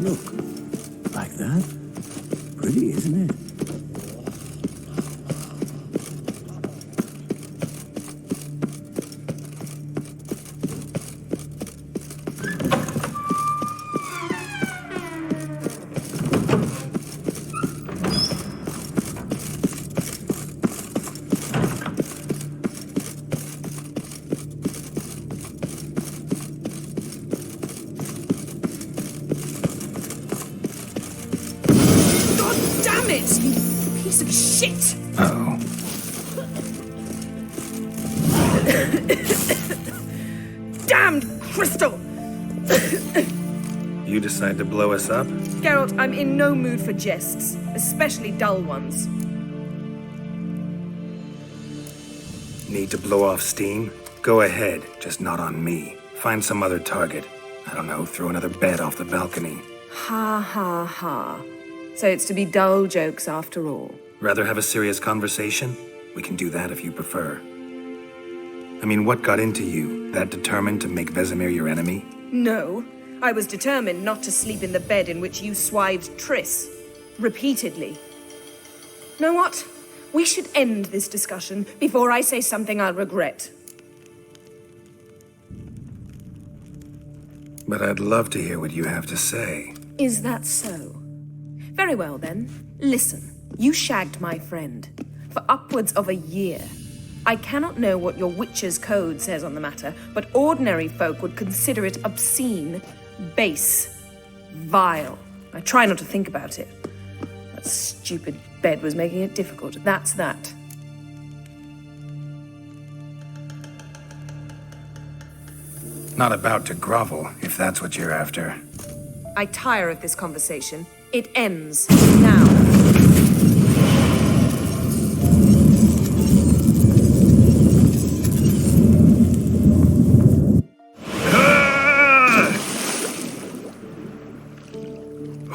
Look, like that. Pretty, isn't it? Piece of shit! Uh-oh. Damned crystal! You decide to blow us up? Geralt, I'm in no mood for jests, especially dull ones. Need to blow off steam? Go ahead, just not on me. Find some other target. I don't know, throw another bed off the balcony. Ha ha ha. So it's to be dull jokes after all. Rather have a serious conversation? We can do that if you prefer. I mean, what got into you? That determined to make Vesemir your enemy? No, I was determined not to sleep in the bed in which you swived Triss. Repeatedly. Know what? We should end this discussion before I say something I'll regret. But I'd love to hear what you have to say. Is that so? Very well then. Listen, you shagged my friend for upwards of a year. I cannot know what your witch's code says on the matter, but ordinary folk would consider it obscene, base, vile. I try not to think about it. That stupid bed was making it difficult. That's that. Not about to grovel, if that's what you're after. I tire of this conversation. It ends now.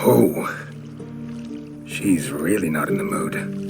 Oh, she's really not in the mood.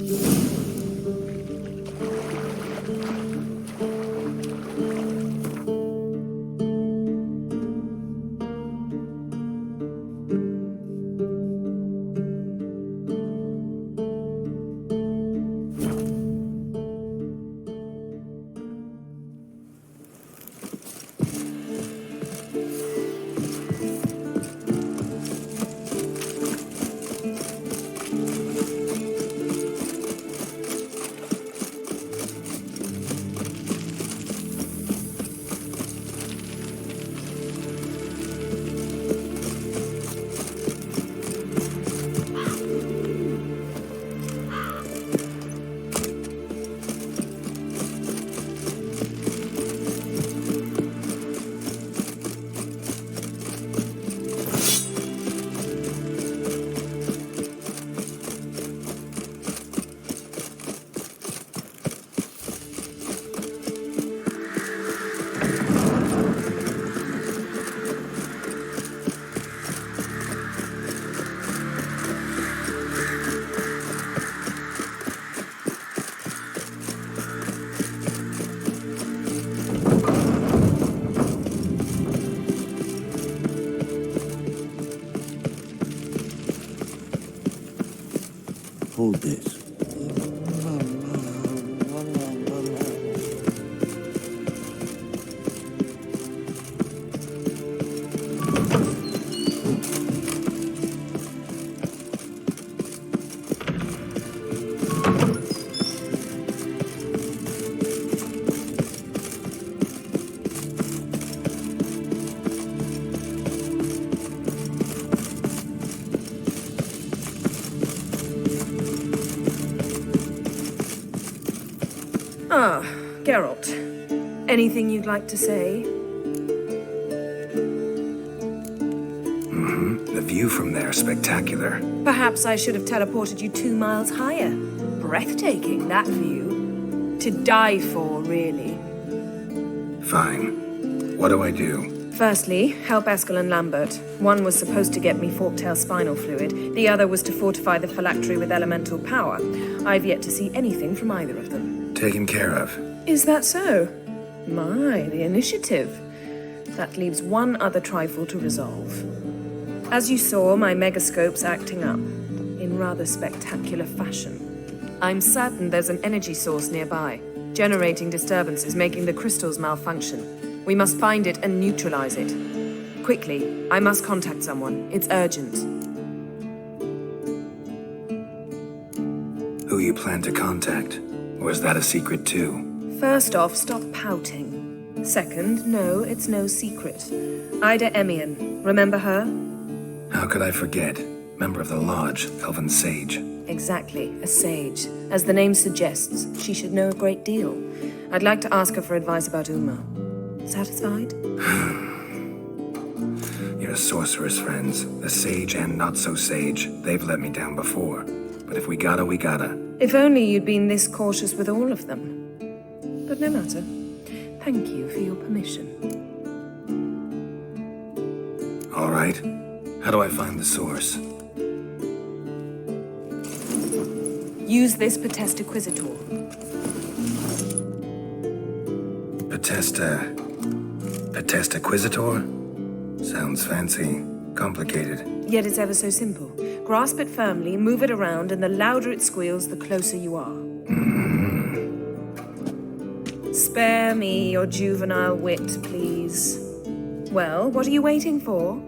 Hold this. Ah, Geralt. Anything you'd like to say? The view from there is spectacular. Perhaps I should have teleported you 2 miles higher. Breathtaking, that view. To die for, really. Fine. What do I do? Firstly, help Eskel and Lambert. One was supposed to get me forktail spinal fluid. The other was to fortify the phylactery with elemental power. I've yet to see anything from either of them. Taken care of. Is that so? My, the initiative. That leaves one other trifle to resolve. As you saw, my megascope's acting up, in rather spectacular fashion. I'm certain there's an energy source nearby, generating disturbances, making the crystals malfunction. We must find it and neutralize it. Quickly, I must contact someone. It's urgent. Who you plan to contact? Or is that a secret too? First off, stop pouting. Second, no, it's no secret. Ida Emian, remember her? How could I forget? Member of the Lodge, Elven Sage. Exactly, a sage. As the name suggests, she should know a great deal. I'd like to ask her for advice about Uma. Satisfied? Your sorceress friends, the sage and not-so-sage, they've let me down before. But if we gotta, we gotta. If only you'd been this cautious with all of them. But no matter. Thank you for your permission. All right. How do I find the source? Use this Potesta Quisitor. Potesta Quisitor? Sounds fancy. Complicated. Yet it's ever so simple. Grasp it firmly, move it around, and the louder it squeals, the closer you are. Spare me your juvenile wit, please. Well, what are you waiting for?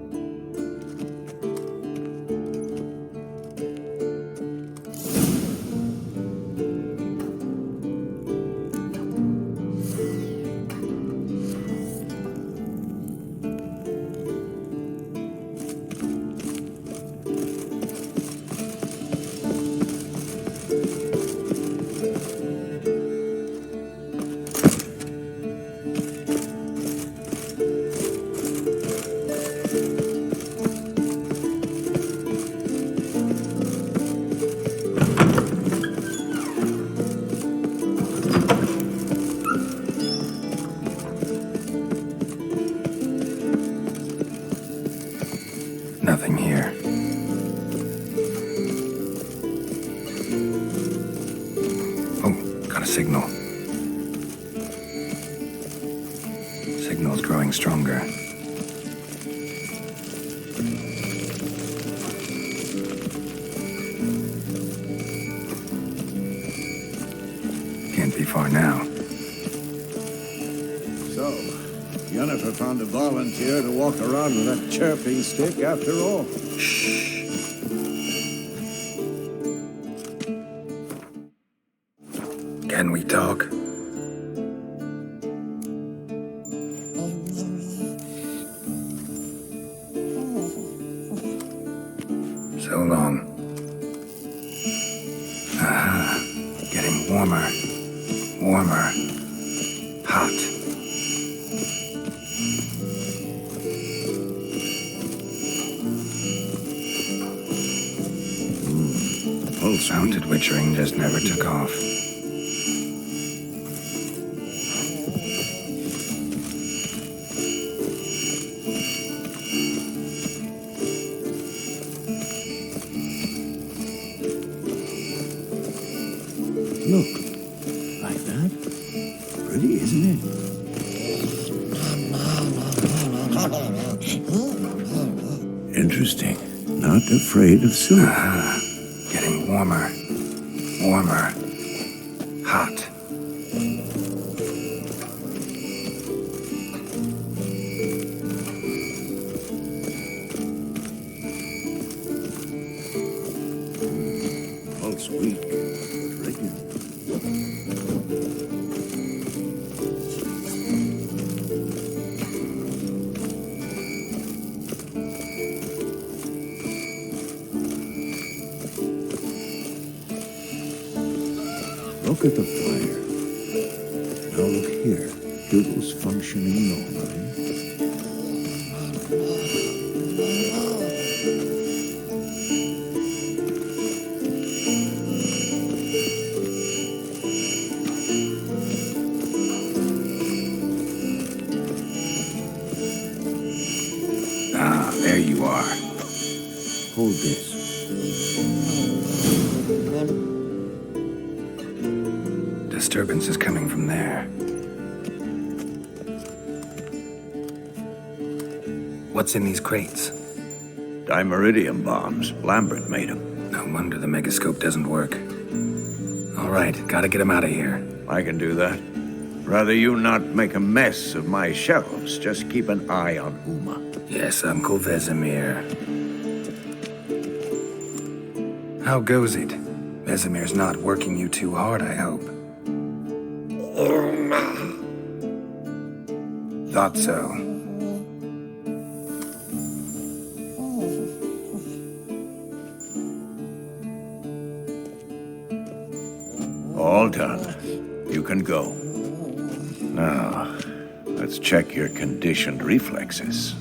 Nothing here. Oh, got a signal. Signal's growing stronger. Can't be far now. So, Yennefer found a volunteer to walk around with that chirping stick after all. Shh. Can we talk? So long. Getting warmer. Warmer. Hot. Pulse Mounted witchering just never took off. Look, like that. Pretty, isn't it? Interesting. Not afraid of silk. Getting warmer. Warmer. Hot. Pulse weak, but regular. Look at the fire. Now look here. Doodle's functioning normally. Ah, there you are. Hold this. Disturbance is coming from there. What's in these crates? Dimeridium bombs. Lambert made them. No wonder the megascope doesn't work. All right, gotta get him out of here. I can do that. Rather you not make a mess of my shelves. Just keep an eye on Uma. Yes, Uncle Vesemir. How goes it? Vesemir's not working you too hard, I hope. Thought so. All done. You can go. Now, let's check your conditioned reflexes.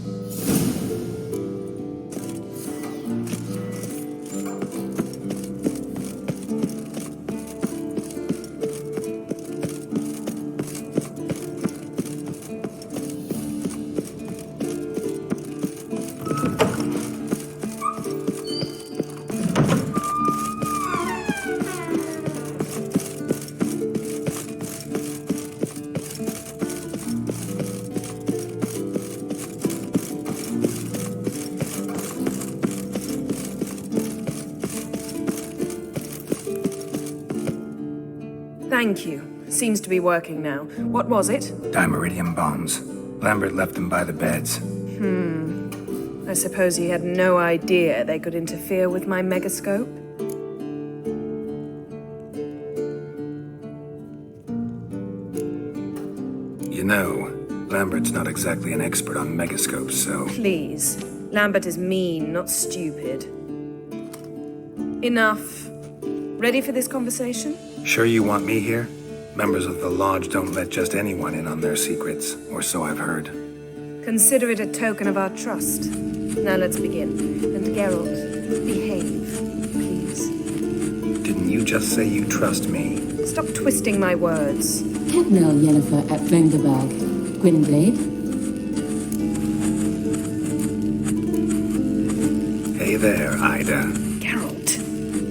Thank you. Seems to be working now. What was it? Dimeridium bombs. Lambert left them by the beds. I suppose he had no idea they could interfere with my megascope? You know, Lambert's not exactly an expert on megascopes, so... Please. Lambert is mean, not stupid. Enough. Ready for this conversation? Sure you want me here? Members of the Lodge don't let just anyone in on their secrets, or so I've heard. Consider it a token of our trust. Now let's begin. And Geralt, behave, please. Didn't you just say you trust me? Stop twisting my words. Capnell Yennefer at Vengerberg. Gwynblade? Hey there, Ida. Geralt.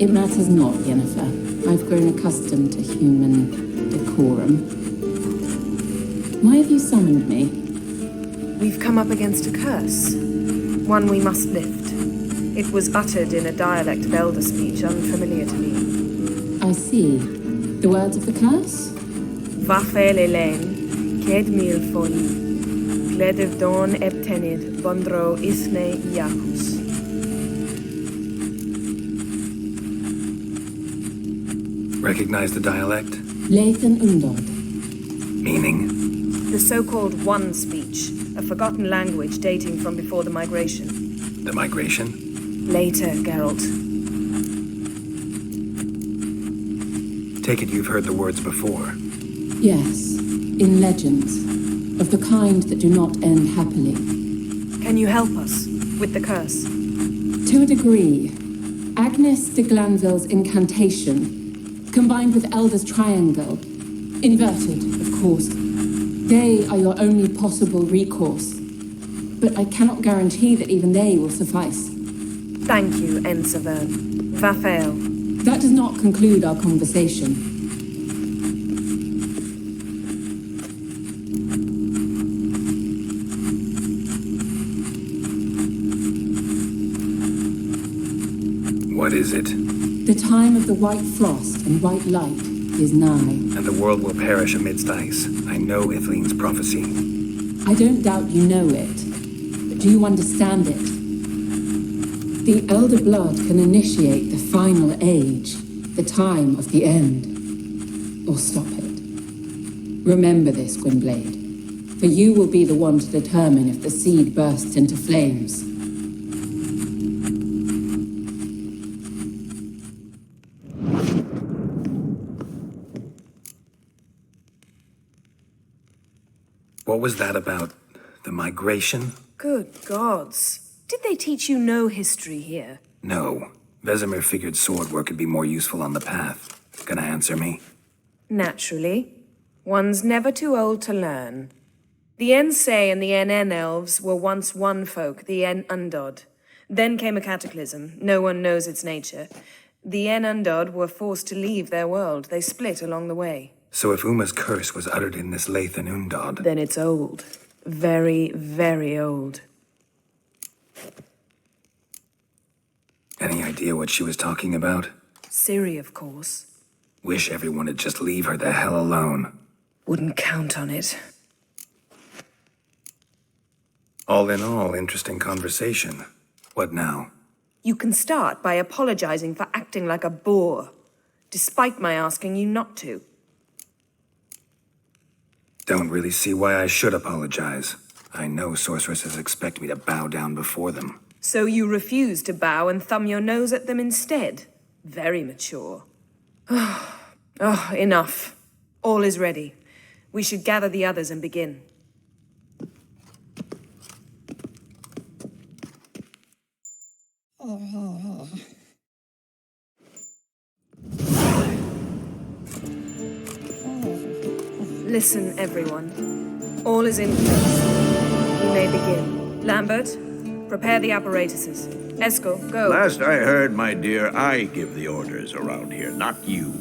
It matters not, Yennefer. I've grown accustomed to human decorum. Why have you summoned me? We've come up against a curse. One we must lift. It was uttered in a dialect of elder speech unfamiliar to me. I see. The words of the curse? Vafel Elaine, Ked mil foli, Gledev don ebtenid, Bondro isne Iacus. Recognize the dialect? Lathan Undod. Meaning? The so-called One speech, a forgotten language dating from before the migration. The migration? Later, Geralt. Take it you've heard the words before. Yes, in legends. Of the kind that do not end happily. Can you help us with the curse? To a degree, Agnes de Glanville's incantation, combined with Elder's triangle, inverted, of course. They are your only possible recourse. But I cannot guarantee that even they will suffice. Thank you, Ensavern. Vafel. That does not conclude our conversation. What is it? The time of the white frost and white light is nigh. And the world will perish amidst ice. I know Ithleen's prophecy. I don't doubt you know it, but do you understand it? The Elder Blood can initiate the final age, the time of the end, or stop it. Remember this, Gwynblade, for you will be the one to determine if the seed bursts into flames. What was that about? The migration? Good gods. Did they teach you no history here? No. Vesemir figured sword work could be more useful on the path. Gonna answer me? Naturally. One's never too old to learn. The Ensei and the NN elves were once one folk, the En Undod. Then came a cataclysm. No one knows its nature. The En Undod were forced to leave their world. They split along the way. So if Uma's curse was uttered in this Lathan Undod... Then it's old. Very, very old. Any idea what she was talking about? Siri, of course. Wish everyone would just leave her the hell alone. Wouldn't count on it. All in all, interesting conversation. What now? You can start by apologizing for acting like a bore, despite my asking you not to. Don't really see why I should apologize. I know sorceresses expect me to bow down before them. So you refuse to bow and thumb your nose at them instead? Very mature. Oh, enough. All is ready. We should gather the others and begin. Listen, everyone. All is in place. We may begin. Lambert, prepare the apparatuses. Eskel, go. Last I heard, my dear, I give the orders around here, not you.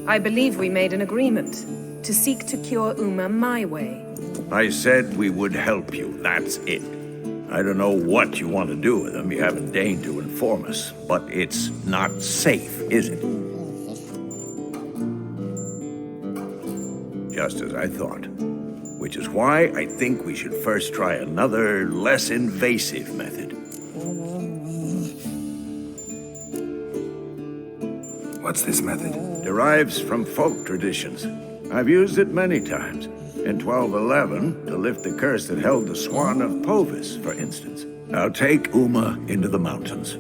I believe we made an agreement to seek to cure Uma my way. I said we would help you, that's it. I don't know what you want to do with them, you haven't deigned to inform us, but it's not safe, is it? Just as I thought. Which is why I think we should first try another, less invasive method. What's this method? Derives from folk traditions. I've used it many times. In 1211, to lift the curse that held the Swan of Povis, for instance. I'll take Uma into the mountains.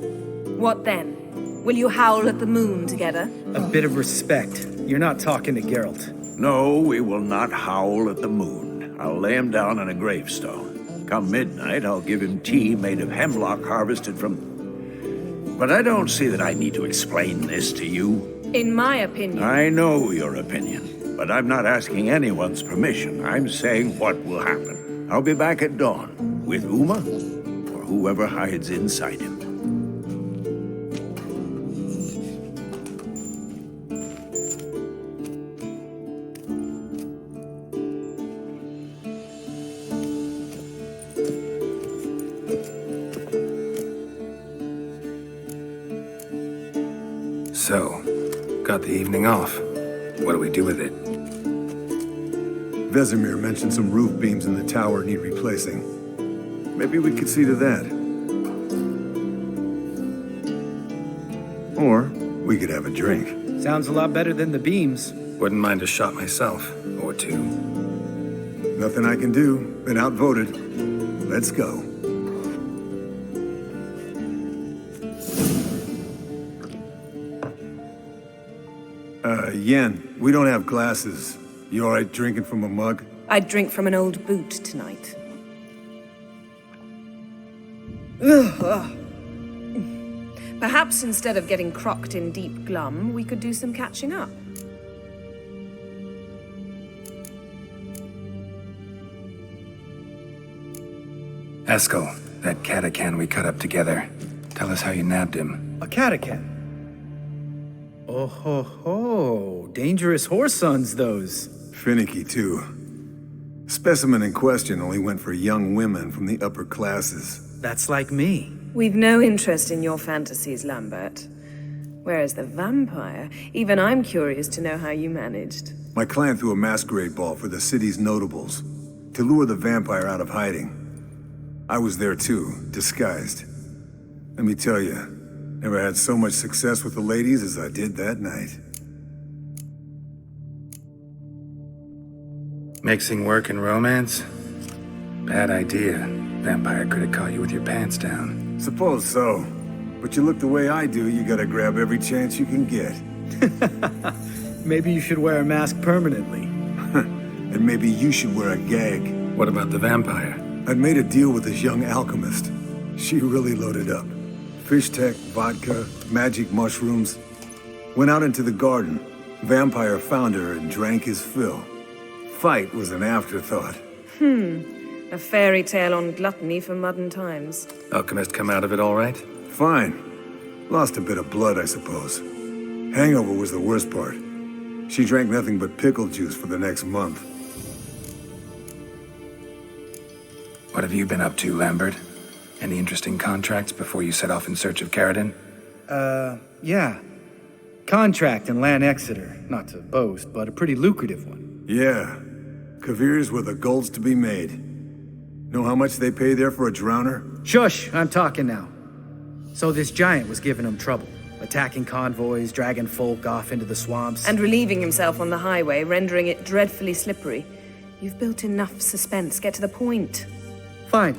What then? Will you howl at the moon together? A bit of respect. You're not talking to Geralt. No, we will not howl at the moon. I'll lay him down on a gravestone. Come midnight, I'll give him tea made of hemlock harvested from... But I don't see that I need to explain this to you. In my opinion... I know your opinion, but I'm not asking anyone's permission. I'm saying what will happen. I'll be back at dawn, with Uma, or whoever hides inside him. So, got the evening off. What do we do with it? Vesemir mentioned some roof beams in the tower need replacing. Maybe we could see to that. Or we could have a drink. Sounds a lot better than the beams. Wouldn't mind a shot myself, or two. Nothing I can do. Been outvoted. Let's go. Yen, we don't have glasses. You all right drinking from a mug? I'd drink from an old boot tonight. Ugh. Perhaps instead of getting crocked in deep glum, we could do some catching up. Eskel, that catacan we cut up together. Tell us how you nabbed him. A catacan. Oh ho ho. Dangerous horse sons, those. Finicky, too. Specimen in question only went for young women from the upper classes. That's like me. We've no interest in your fantasies, Lambert. Whereas the vampire, even I'm curious to know how you managed. My clan threw a masquerade ball for the city's notables to lure the vampire out of hiding. I was there too, disguised. Let me tell you, never had so much success with the ladies as I did that night. Mixing work and romance? Bad idea. Vampire could have caught you with your pants down. Suppose so. But you look the way I do, you gotta grab every chance you can get. Maybe you should wear a mask permanently. And maybe you should wear a gag. What about the vampire? I'd made a deal with this young alchemist. She really loaded up. Fish tech, vodka, magic mushrooms. Went out into the garden. Vampire found her and drank his fill. Fight was an afterthought. A fairy tale on gluttony for modern times. Alchemist come out of it all right? Fine. Lost a bit of blood, I suppose. Hangover was the worst part. She drank nothing but pickle juice for the next month. What have you been up to, Lambert? Any interesting contracts before you set off in search of Carradine? Yeah. Contract in Lan Exeter. Not to boast, but a pretty lucrative one. Yeah. Kavir's were the gold's to be made. Know how much they pay there for a drowner? Shush, I'm talking now. So this giant was giving him trouble. Attacking convoys, dragging folk off into the swamps. And relieving himself on the highway, rendering it dreadfully slippery. You've built enough suspense. Get to the point. Fine.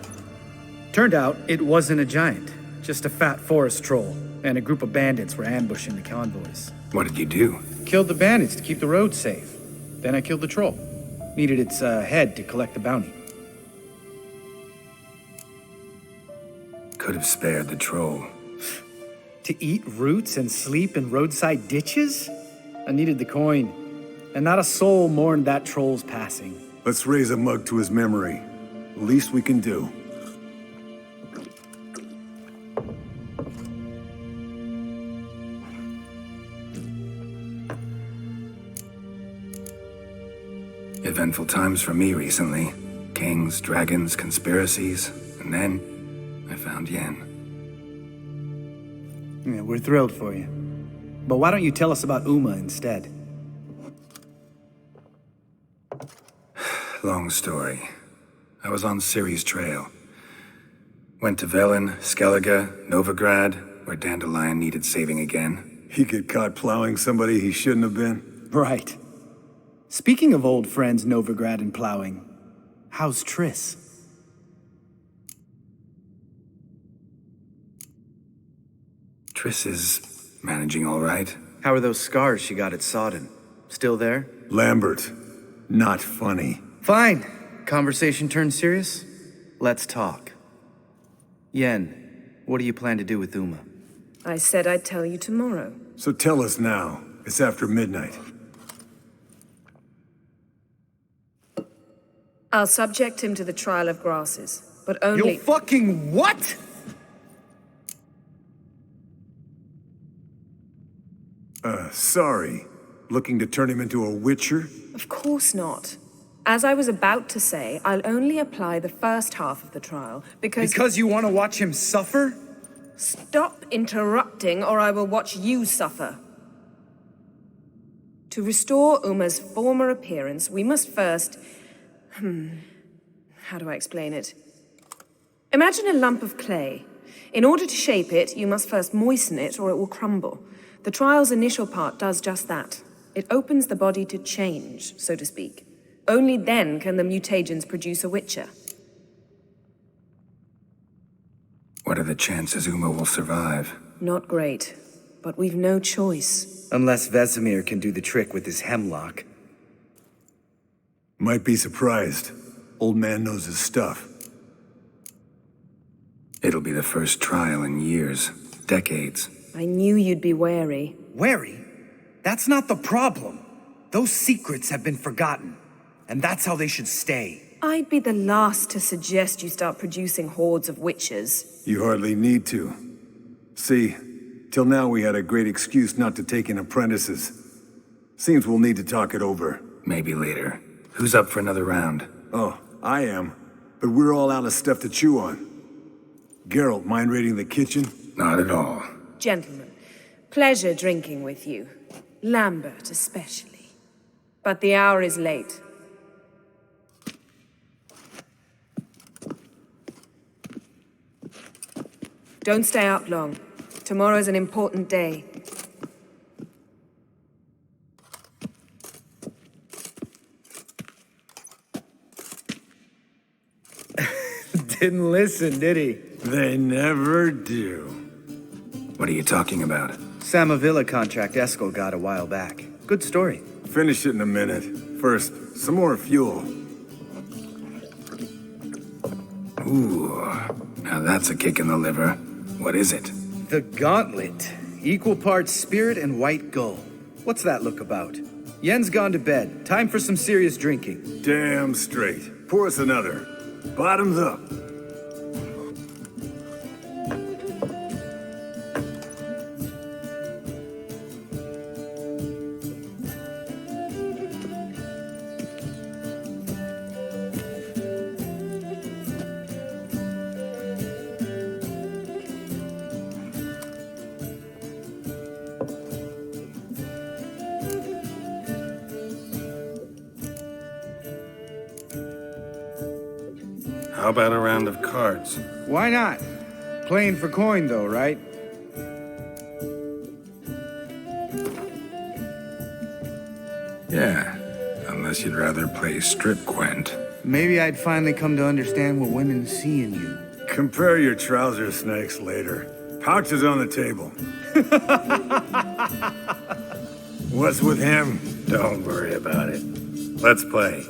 Turned out it wasn't a giant. Just a fat forest troll. And a group of bandits were ambushing the convoys. What did you do? Killed the bandits to keep the road safe. Then I killed the troll. Needed its head to collect the bounty. Could have spared the troll. To eat roots and sleep in roadside ditches? I needed the coin. And not a soul mourned that troll's passing. Let's raise a mug to his memory. Least we can do. Eventful times for me recently. Kings, dragons, conspiracies, and then I found Yen. Yeah, we're thrilled for you. But why don't you tell us about Uma instead? Long story. I was on Ciri's trail. Went to Velen, Skellige, Novigrad, where Dandelion needed saving again. He get caught plowing somebody he shouldn't have been. Right. Speaking of old friends Novigrad and plowing, how's Triss? Triss is managing all right. How are those scars she got at Sodden? Still there? Lambert. Not funny. Fine. Conversation turned serious? Let's talk. Yen, what do you plan to do with Uma? I said I'd tell you tomorrow. So tell us now. It's after midnight. I'll subject him to the trial of grasses, but only— You fucking what?! Sorry. Looking to turn him into a witcher? Of course not. As I was about to say, I'll only apply the first half of the trial, because— Because you want to watch him suffer? Stop interrupting, or I will watch you suffer. To restore Uma's former appearance, we must first— how do I explain it? Imagine a lump of clay. In order to shape it, you must first moisten it, or it will crumble. The trial's initial part does just that. It opens the body to change, so to speak. Only then can the mutagens produce a witcher. What are the chances Uma will survive? Not great, but we've no choice. Unless Vesemir can do the trick with his hemlock. Might be surprised. Old man knows his stuff. It'll be the first trial in years, decades. I knew you'd be wary. Wary? That's not the problem. Those secrets have been forgotten. And that's how they should stay. I'd be the last to suggest you start producing hordes of witches. You hardly need to. See, till now we had a great excuse not to take in apprentices. Seems we'll need to talk it over. Maybe later. Who's up for another round? Oh, I am. But we're all out of stuff to chew on. Geralt, mind raiding the kitchen? Not at all. Gentlemen, pleasure drinking with you. Lambert especially. But the hour is late. Don't stay up long. Tomorrow's an important day. Didn't listen, did he? They never do. What are you talking about? Samavilla contract Eskel got a while back. Good story. Finish it in a minute. First, some more fuel. Ooh, now that's a kick in the liver. What is it? The Gauntlet. Equal parts spirit and white gull. What's that look about? Yen's gone to bed. Time for some serious drinking. Damn straight. Pour us another. Bottoms up. How about a round of cards? Why not? Playing for coin, though, right? Yeah, unless you'd rather play strip Gwent. Maybe I'd finally come to understand what women see in you. Compare your trouser snakes later. Pouch is on the table. What's with him? Don't worry about it. Let's play.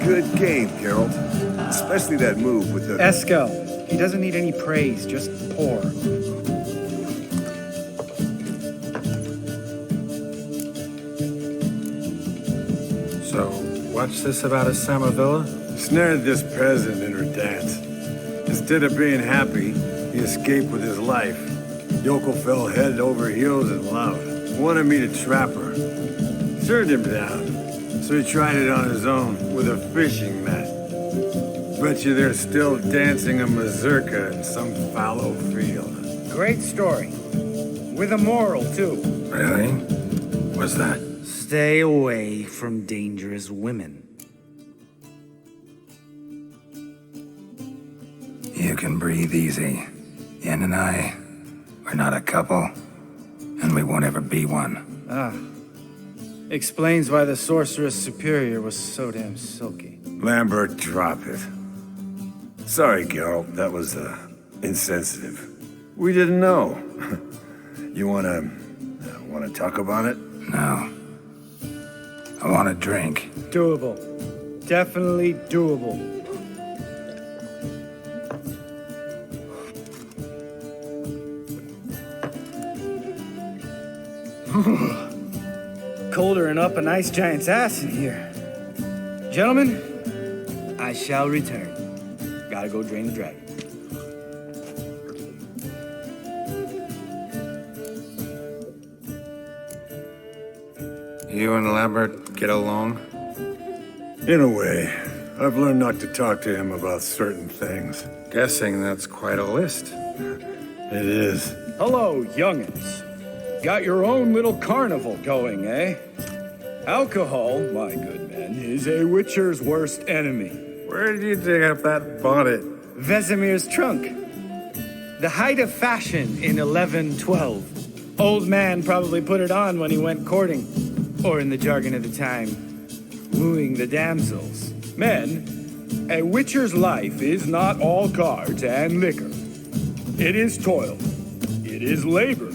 Good game, Geralt. Especially that move with the... Eskel. He doesn't need any praise, just pour. So, what's this about a Samovilla? Snared this peasant in her dance. Instead of being happy, he escaped with his life. Yokel fell head over heels in love. Wanted me to trap her. Turned him down. So he tried it on his own with a fishing net. Bet you they're still dancing a mazurka in some fallow field. Great story. With a moral, too. Really? What's that? Stay away from dangerous women. You can breathe easy. Yen and I, we're not a couple, and we won't ever be one. Ah. Explains why the Sorceress Superior was so damn silky. Lambert, drop it. Sorry, Geralt, that was, insensitive. We didn't know. You wanna talk about it? No. I want a drink. Doable. Definitely doable. Colder and up an ice giant's ass in here. Gentlemen, I shall return. Gotta go drain the dragon. You and Lambert get along? In a way. I've learned not to talk to him about certain things. Guessing that's quite a list. It is. Hello, young'uns. Got your own little carnival going, eh? Alcohol, my good men, is a witcher's worst enemy. Where did you dig up that bonnet? Vesemir's trunk. The height of fashion in 1112. Old man probably put it on when he went courting, or in the jargon of the time, wooing the damsels. Men, a witcher's life is not all cards and liquor. It is toil. It is labor.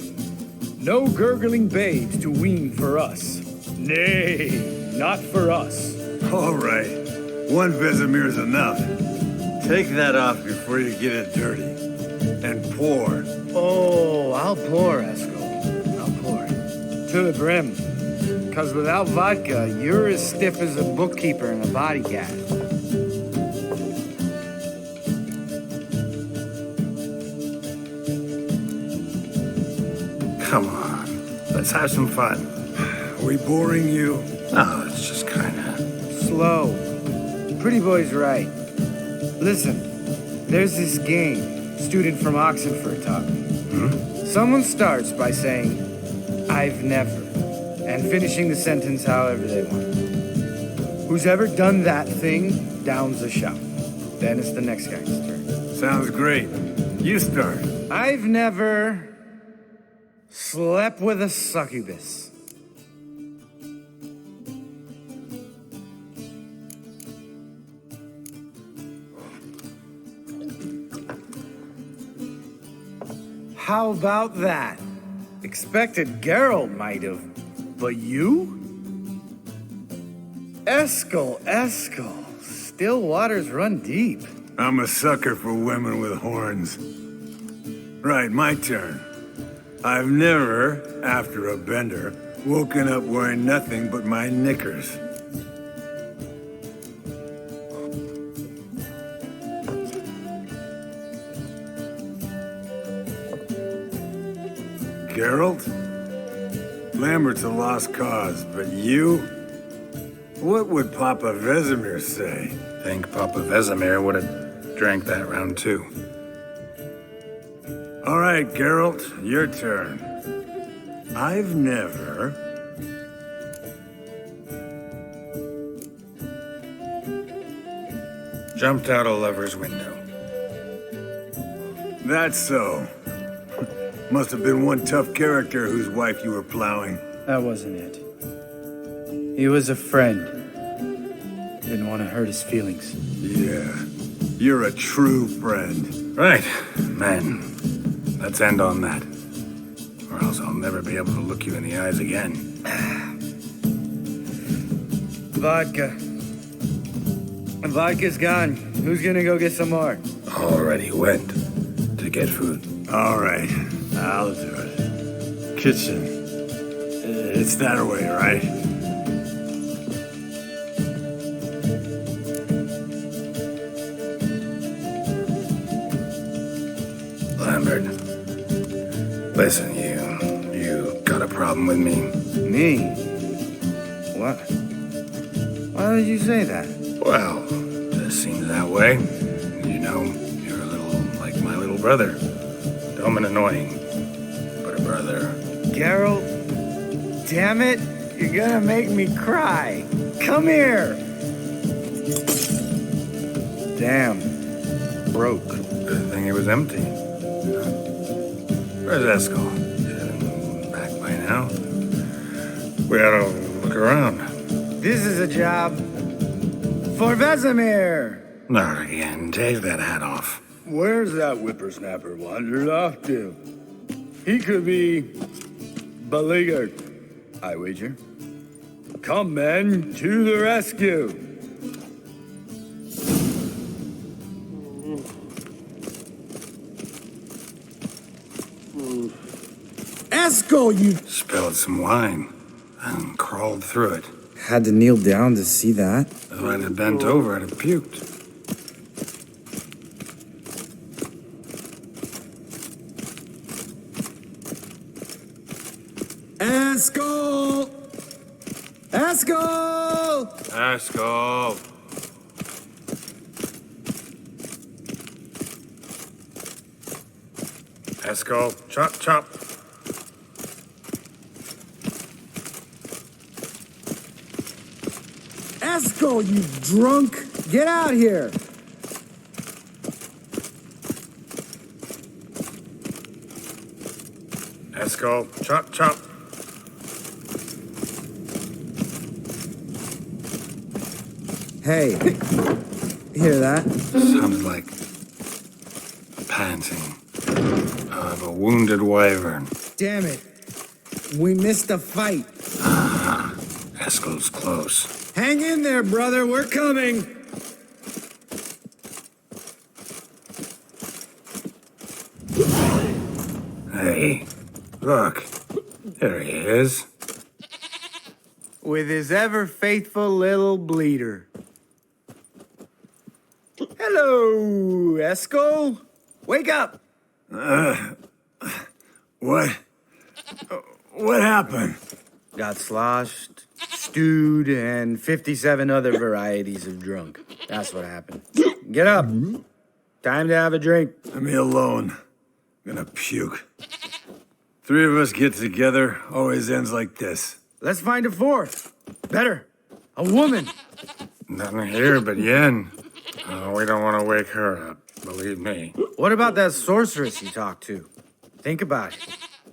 No gurgling babes to wean for us. Nay, not for us. All right. One Vesemir's enough. Take that off before you get it dirty. And pour. Oh, I'll pour, Eskel. I'll pour. To the brim. 'Cause without vodka, you're as stiff as a bookkeeper in a body cat. Come on, let's have some fun. Are we boring you? No, it's just kinda... Slow. Pretty boy's right. Listen, there's this game student from Oxenford taught me. Someone starts by saying, I've never, and finishing the sentence however they want. Who's ever done that thing downs a shot. Then it's the next guy's turn. Sounds great. You start. I've never slept with a succubus. How about that? Expected Geralt might have, but you? Eskel. Still waters run deep. I'm a sucker for women with horns. Right, my turn. I've never, after a bender, woken up wearing nothing but my knickers. Geralt? Lambert's a lost cause, but you? What would Papa Vesemir say? Think Papa Vesemir would have drank that round too. All right, Geralt, your turn. I've never... Jumped out a lover's window. That's so. Must have been one tough character whose wife you were plowing. That wasn't it. He was a friend. Didn't want to hurt his feelings. Yeah, you're a true friend. Right, man. Let's end on that. Or else I'll never be able to look you in the eyes again. Vodka. Vodka's gone. Who's gonna go get some more? Already went to get food. All right, I'll do it. Kitchen. It's that way, right? Lambert, listen, you got a problem with me? Me? What? Why did you say that? Well, just seems that way. You know, you're a little like my little brother. Dumb and annoying, but a brother. Geralt, damn it, you're gonna make me cry. Come here. Damn, broke. Good thing it was empty. Where's Eskel? Should have been back by now. We ought to look around. This is a job for Vesemir. Not again. Take that hat off. Where's that whippersnapper wandered off to? He could be beleaguered, I wager. Come, men, to the rescue. Esco, you... Spilled some wine and crawled through it. Had to kneel down to see that. If I'd have bent over, I'd have puked. Esco! Esco! Esco! Esco, chop, chop. Esco, you drunk! Get out here! Esco, chop, chop. Hey, hear that? Sounds like panting of a wounded wyvern. Damn it. We missed the fight. Esco's close. Hang in there, brother. We're coming. Hey, look. There he is. With his ever faithful little bleeder. Hello, Esco. Wake up. What? What happened? Got sloshed, stewed, and 57 other varieties of drunk. That's what happened. Get up. Time to have a drink. Let me alone. I'm gonna puke. Three of us get together, always ends like this. Let's find a fourth. Better. A woman. Nothing here but Yen. We don't want to wake her up, believe me. What about that sorceress you talked to? Think about it.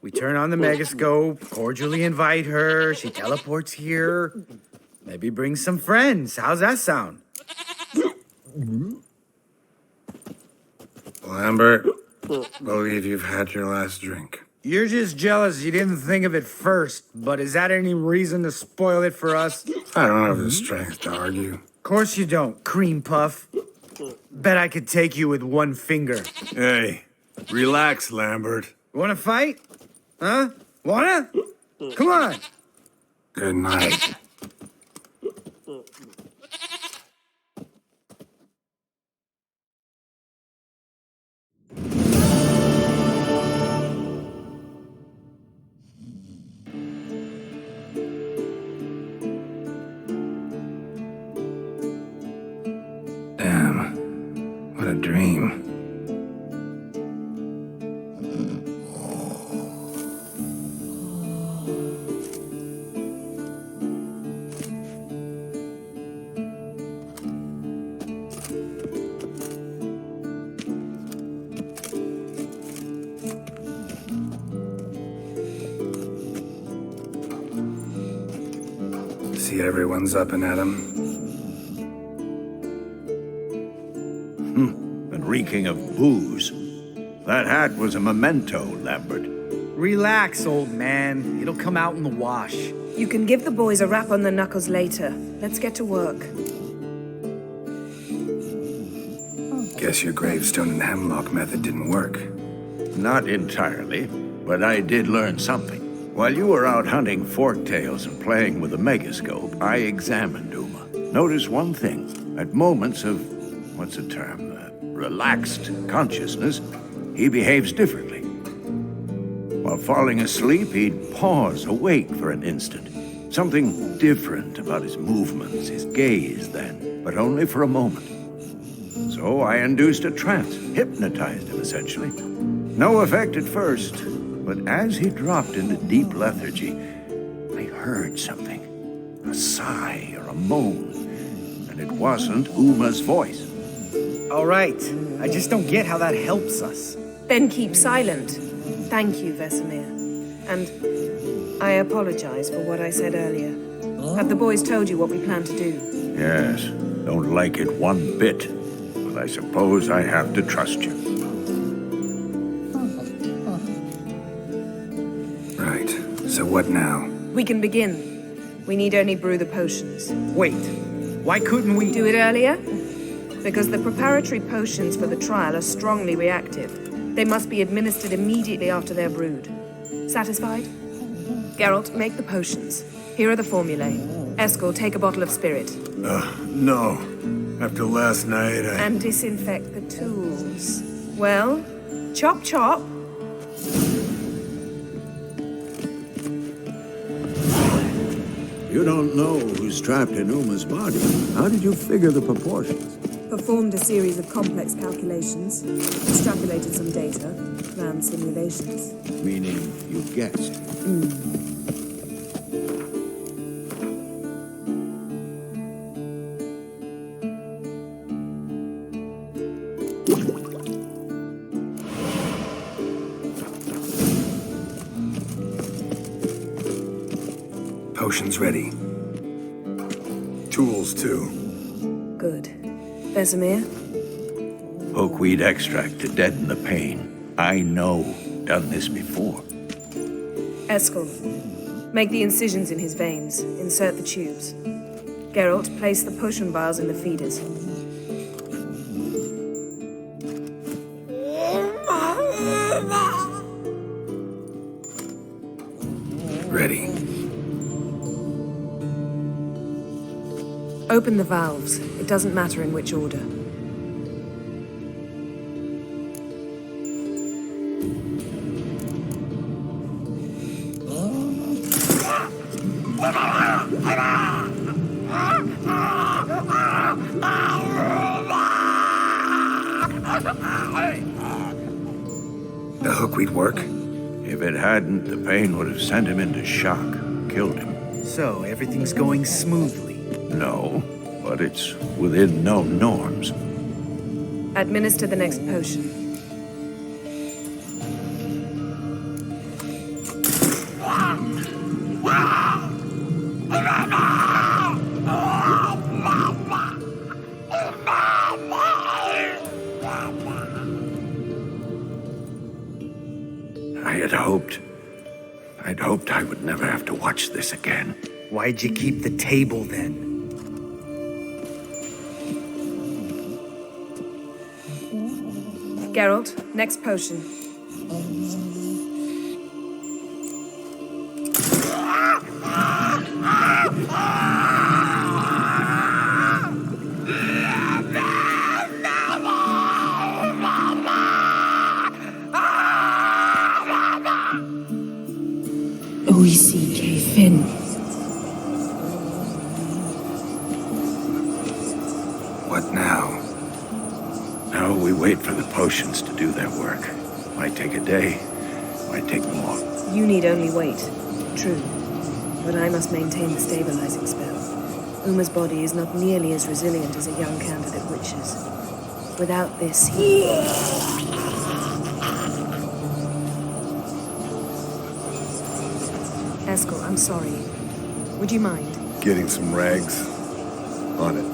We turn on the megascope, cordially invite her, she teleports here. Maybe bring some friends. How's that sound? Lambert, believe you've had your last drink. You're just jealous you didn't think of it first, but is that any reason to spoil it for us? I don't have the strength to argue. Of course you don't, cream puff. Bet I could take you with one finger. Hey, relax, Lambert. Wanna fight? Huh? Wanna? Come on. Good night. Damn, what a dream. See, everyone's up and at 'em. And reeking of booze. That hat was a memento, Lambert. Relax, old man. It'll come out in the wash. You can give the boys a rap on the knuckles later. Let's get to work. Guess your gravestone and hemlock method didn't work. Not entirely, but I did learn something. While you were out hunting forktails and playing with the megascope, I examined Uma. Notice one thing. At moments of, what's the term, relaxed consciousness, he behaves differently. While falling asleep, he'd pause, awake for an instant. Something different about his movements, his gaze then, but only for a moment. So I induced a trance, hypnotized him essentially. No effect at first, but as he dropped into deep lethargy, I heard something. A sigh or a moan, and it wasn't Uma's voice. All right. I just don't get how that helps us. Then keep silent. Thank you, Vesemir. And I apologize for what I said earlier. Have the boys told you what we plan to do? Yes, don't like it one bit, but I suppose I have to trust you. Right, so what now? We can begin. We need only brew the potions. Wait. Why couldn't we Do it earlier? Because the preparatory potions for the trial are strongly reactive. They must be administered immediately after they're brewed. Satisfied? Geralt, make the potions. Here are the formulae. Eskel, take a bottle of spirit. No. After last night, And disinfect the tools. Well, chop chop. You don't know who's trapped in Uma's body. How did you figure the proportions? Performed a series of complex calculations, extrapolated some data, ran simulations. Meaning you guessed. Potions ready. tools too. Good. Vesemir? Hookweed extract to deaden the pain. I know. Done this before. Eskel, make the incisions in his veins. Insert the tubes. Geralt, place the potion vials in the feeders. Ready. Open the valves. It doesn't matter in which order. The hookweed work? If it hadn't, the pain would have sent him into shock, killed him. So, everything's going smoothly. No, but it's within known norms. Administer the next potion. I'd hoped I would never have to watch this again. Why'd you keep the table then? Geralt, next potion. OECK Finn. What now? Now we wait for the potions to do their work. Might take a day, might take more. You need only wait. True. But I must maintain the stabilizing spell. Uma's body is not nearly as resilient as a young candidate witch's. Without this, he... Eskel, I'm sorry. Would you mind? Getting some rags on it.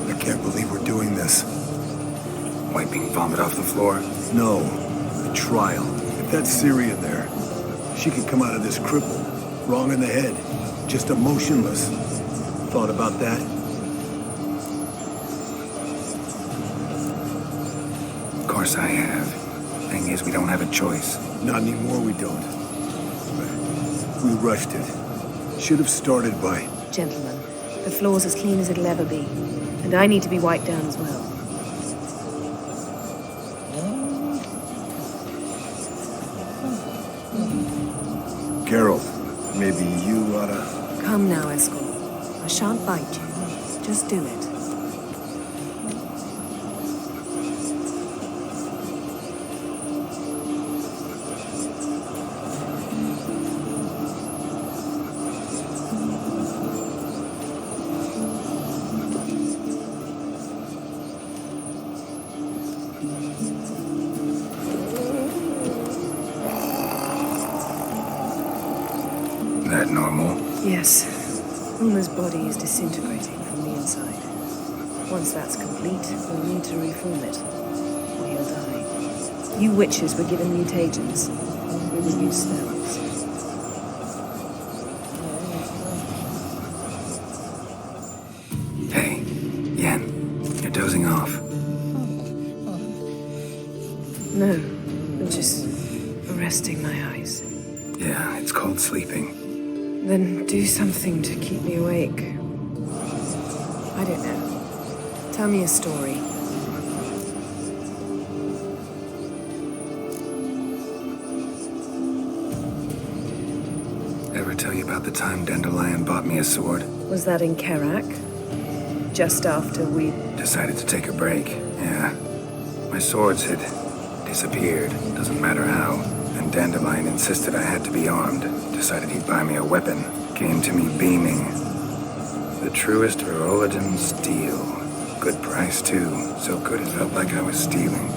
I can't believe we're doing this. Wiping vomit off the floor? No, the trial. If that's Syria there, she could come out of this crippled, wrong in the head, just emotionless. Thought about that? Of course I have. Thing is, we don't have a choice. Not anymore, we don't. We rushed it. Should have started by... Gentlemen, the floor's as clean as it'll ever be. And I need to be wiped down as well. Geralt, maybe you oughta... Come now, Eskel. I shan't bite you. Just do it. That normal? Yes. Uma's body is disintegrating from the inside. Once that's complete, we'll need to reform it. Or he'll die. You witches were given mutagens. We will use spells. Yeah, it's called sleeping. Then do something to keep me awake. I don't know. Tell me a story. Ever tell you about the time Dandelion bought me a sword? Was that in Kerak? Just after we... Decided to take a break, yeah. My swords had disappeared, doesn't matter how. And Dandelion insisted I had to be armed. Decided he'd buy me a weapon. Came to me beaming. The truest Veroligan steel. Good price, too. So good it felt like I was stealing.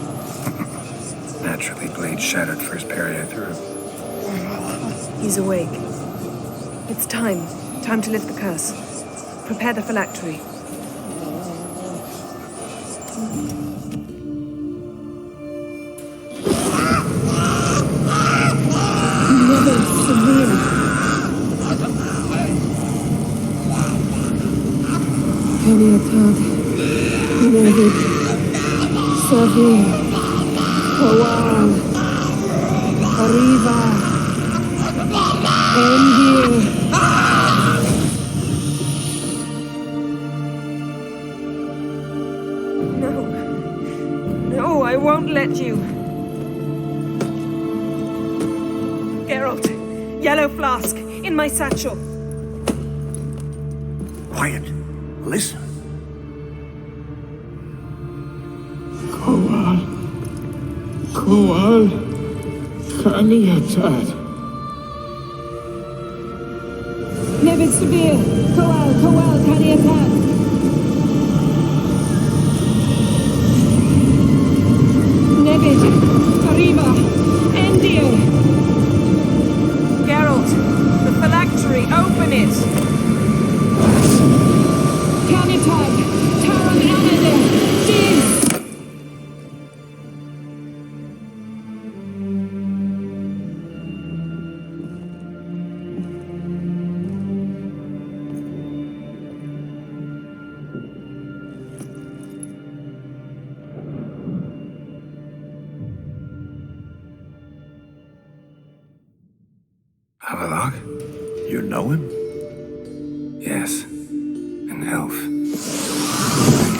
Naturally, blade shattered first parry I threw. He's awake. It's time. Time to lift the curse. Prepare the phylactery. Kaniatag, David, Savi, Kawal, Arriva, Endir. No. No, I won't let you. Geralt, yellow flask, in my satchel. Quiet. Listen. Kowal, Kaniatad. Nevid Severe, Kowal, Kaniatad. Nevid, Arriva, Endir. Geralt, the phylactery, open it. Kaniatad, Taran Anadir, Diz. Avalok? You know him? Yes. An elf.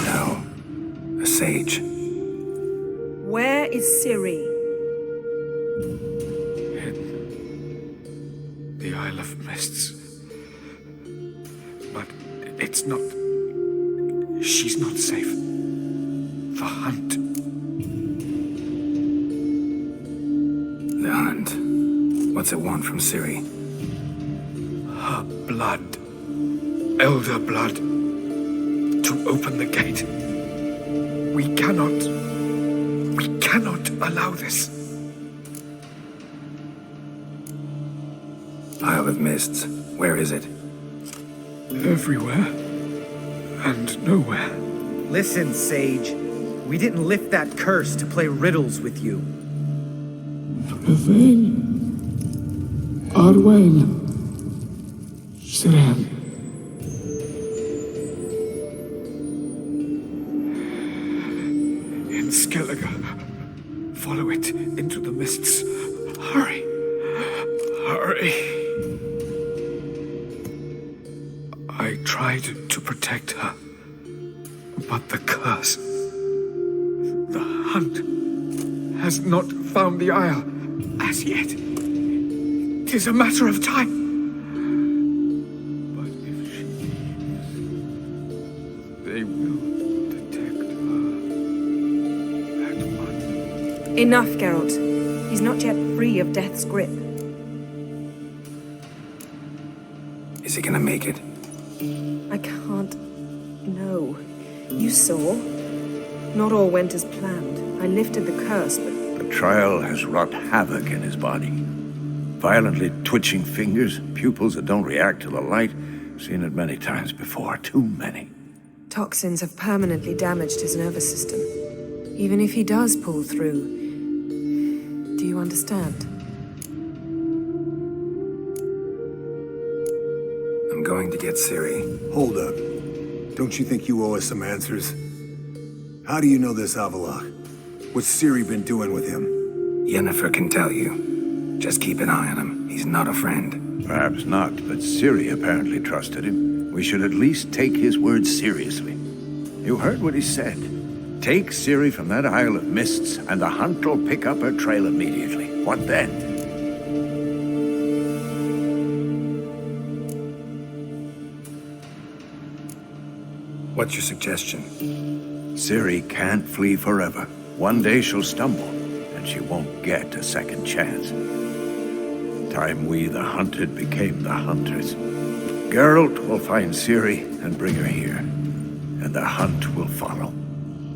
No. A sage. Where is Ciri? The Isle of Mists. But it's not... She's not safe. The hunt. The hunt. What's it want from Ciri? Her blood. Elder blood. To open the gate. We cannot allow this. Isle of Mists. Where is it? Everywhere. And nowhere. Listen, Sage. We didn't lift that curse to play riddles with you. Craving. Arwen. Siren. In Skellige. Follow it into the mists. Hurry. Hurry. I tried to protect her. But the curse. The hunt has not found the Isle as yet. 'Tis a matter of time. But if she is, they will detect her at once. Enough, Geralt. He's not yet free of death's grip. Is he gonna make it? I can't... No. You saw. Not all went as planned. I lifted the curse, but... The trial has wrought havoc in his body. Violently twitching fingers, pupils that don't react to the light. Seen it many times before, too many. Toxins have permanently damaged his nervous system. Even if he does pull through... Do you understand? I'm going to get Ciri. Hold up. Don't you think you owe us some answers? How do you know this Avalok? What's Ciri been doing with him? Yennefer can tell you. Just keep an eye on him. He's not a friend. Perhaps not, but Ciri apparently trusted him. We should at least take his words seriously. You heard what he said. Take Ciri from that Isle of Mists, and the hunt will pick up her trail immediately. What then? What's your suggestion? Ciri can't flee forever. One day she'll stumble, and she won't get a second chance. Time we, the hunted, became the hunters. Geralt will find Ciri and bring her here, and the hunt will follow.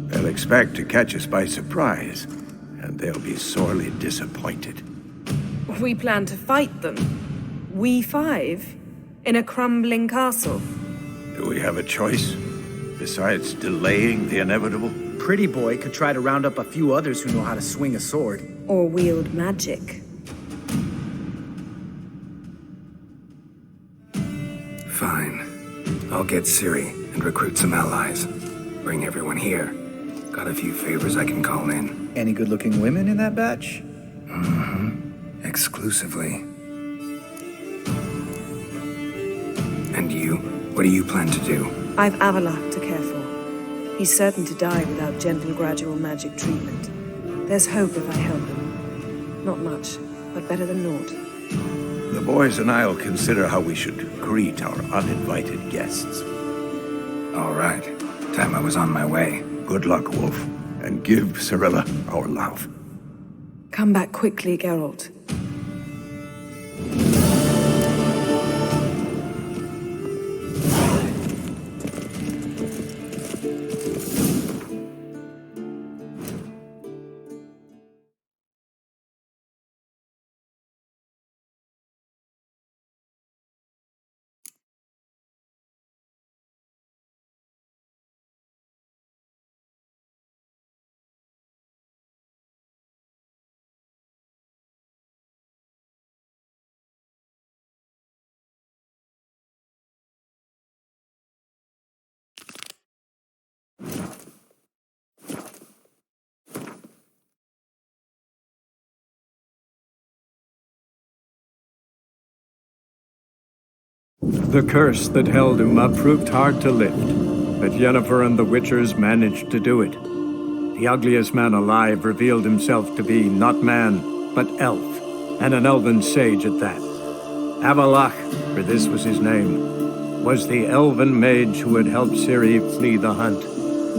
They'll expect to catch us by surprise, and they'll be sorely disappointed. We plan to fight them. We five? In a crumbling castle? Do we have a choice? Besides delaying the inevitable? Pretty Boy could try to round up a few others who know how to swing a sword. Or wield magic? Fine. I'll get Ciri and recruit some allies. Bring everyone here. Got a few favors I can call in. Any good-looking women in that batch? Mm-hmm. Exclusively. And you? What do you plan to do? I've Avalok to care for. He's certain to die without gentle, gradual magic treatment. There's hope if I help him. Not much, but better than naught. The boys and I'll consider how we should greet our uninvited guests. All right. Time I was on my way. Good luck, Wolf, and give Cirilla our love. Come back quickly, Geralt. The curse that held Uma proved hard to lift, but Yennefer and the Witchers managed to do it. The ugliest man alive revealed himself to be not man, but elf, and an elven sage at that. Avalok, for this was his name, was the elven mage who had helped Ciri flee the hunt,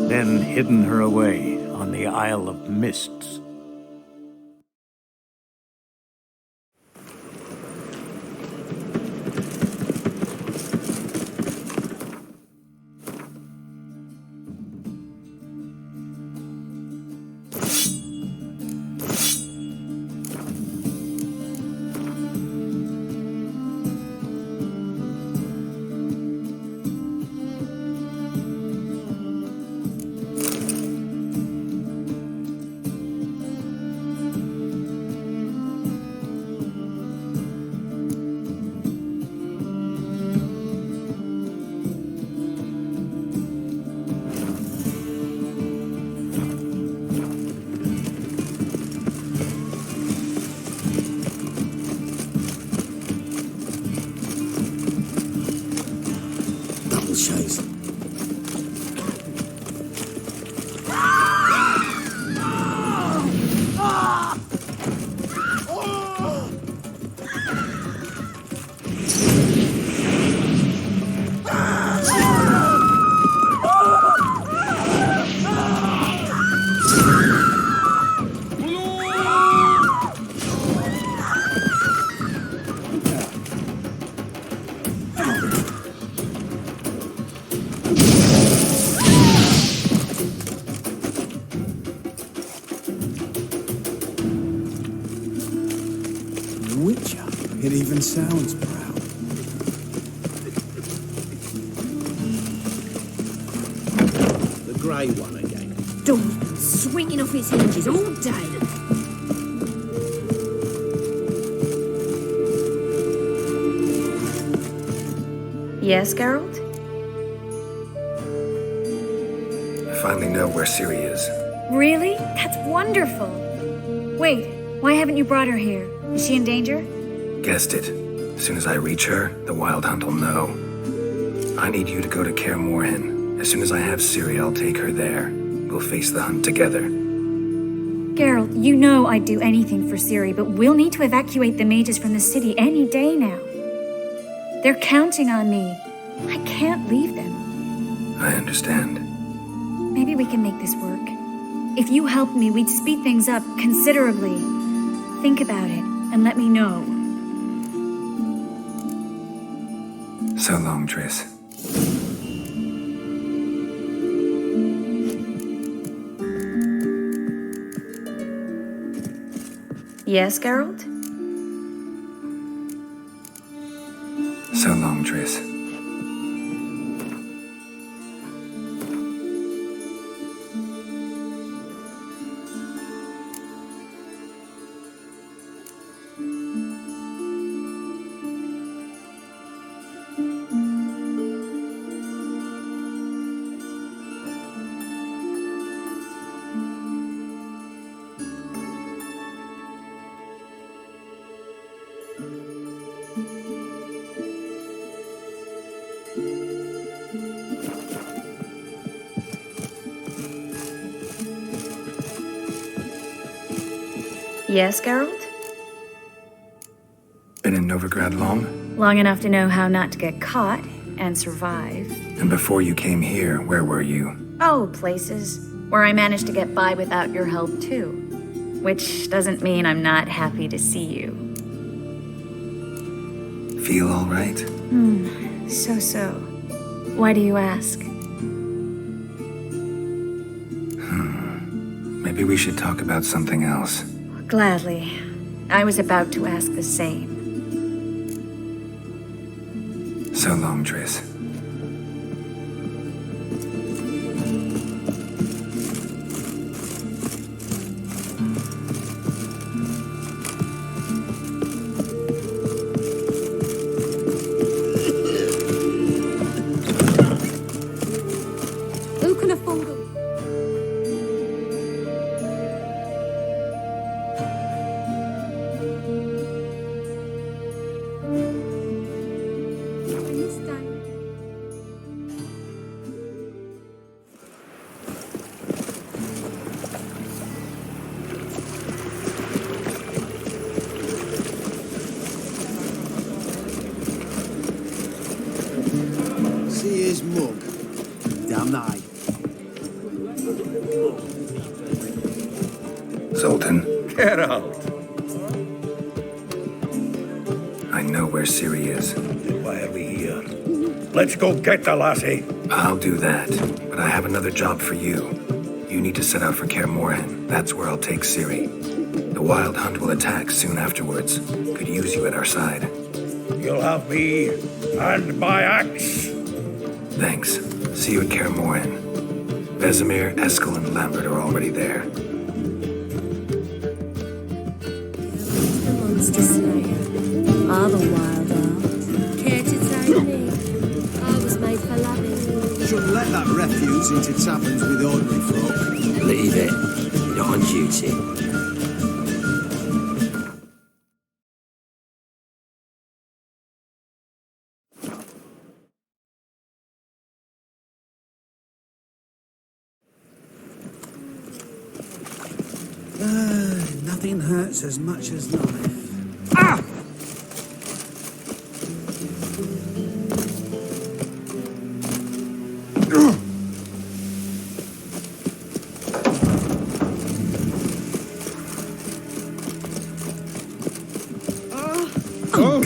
then hidden her away on the Isle of Mists. It even sounds proud. The grey one again. Dawn's been swinging off its hinges all day. Yes, Geralt? I finally know where Ciri is. Really? That's wonderful. Wait, why haven't you brought her here? Is she in danger? Guessed it. As soon as I reach her, the Wild Hunt will know. I need you to go to Kaer Morhen. As soon as I have Ciri, I'll take her there. We'll face the hunt together. Geralt, you know I'd do anything for Ciri, but we'll need to evacuate the mages from the city any day now. They're counting on me. I can't leave them. I understand. Maybe we can make this work. If you helped me, we'd speed things up considerably. Think about it, and let me know. So long, Triss. Yes, Geralt? So long, Triss. Yes, Geralt? Been in Novigrad long? Long enough to know how not to get caught and survive. And before you came here, where were you? Oh, places where I managed to get by without your help, too. Which doesn't mean I'm not happy to see you. Feel all right? So. Why do you ask? Maybe we should talk about something else. Gladly. I was about to ask the same. So long, Triss. Who can afford them? See his mug. Damn right. Zoltan, Get out. I know where Ciri is. Why are we here? Let's go get the lassie. I'll do that, but I have another job for you. You need to set out for Kaer Morhen. That's where I'll take Ciri. The Wild Hunt will attack soon afterwards. Could use you at our side. You'll have me and my axe. Thanks. See you at Kaer Morhen. Vesemir, Eskel, and Lambert are already there. The monster slayer. Are the wild art. Care to tell me? I was made for loving. Shouldn't let that refuse into taverns with ordinary folk. Leave it. You're not on duty. Nothing hurts as much as life. Ah!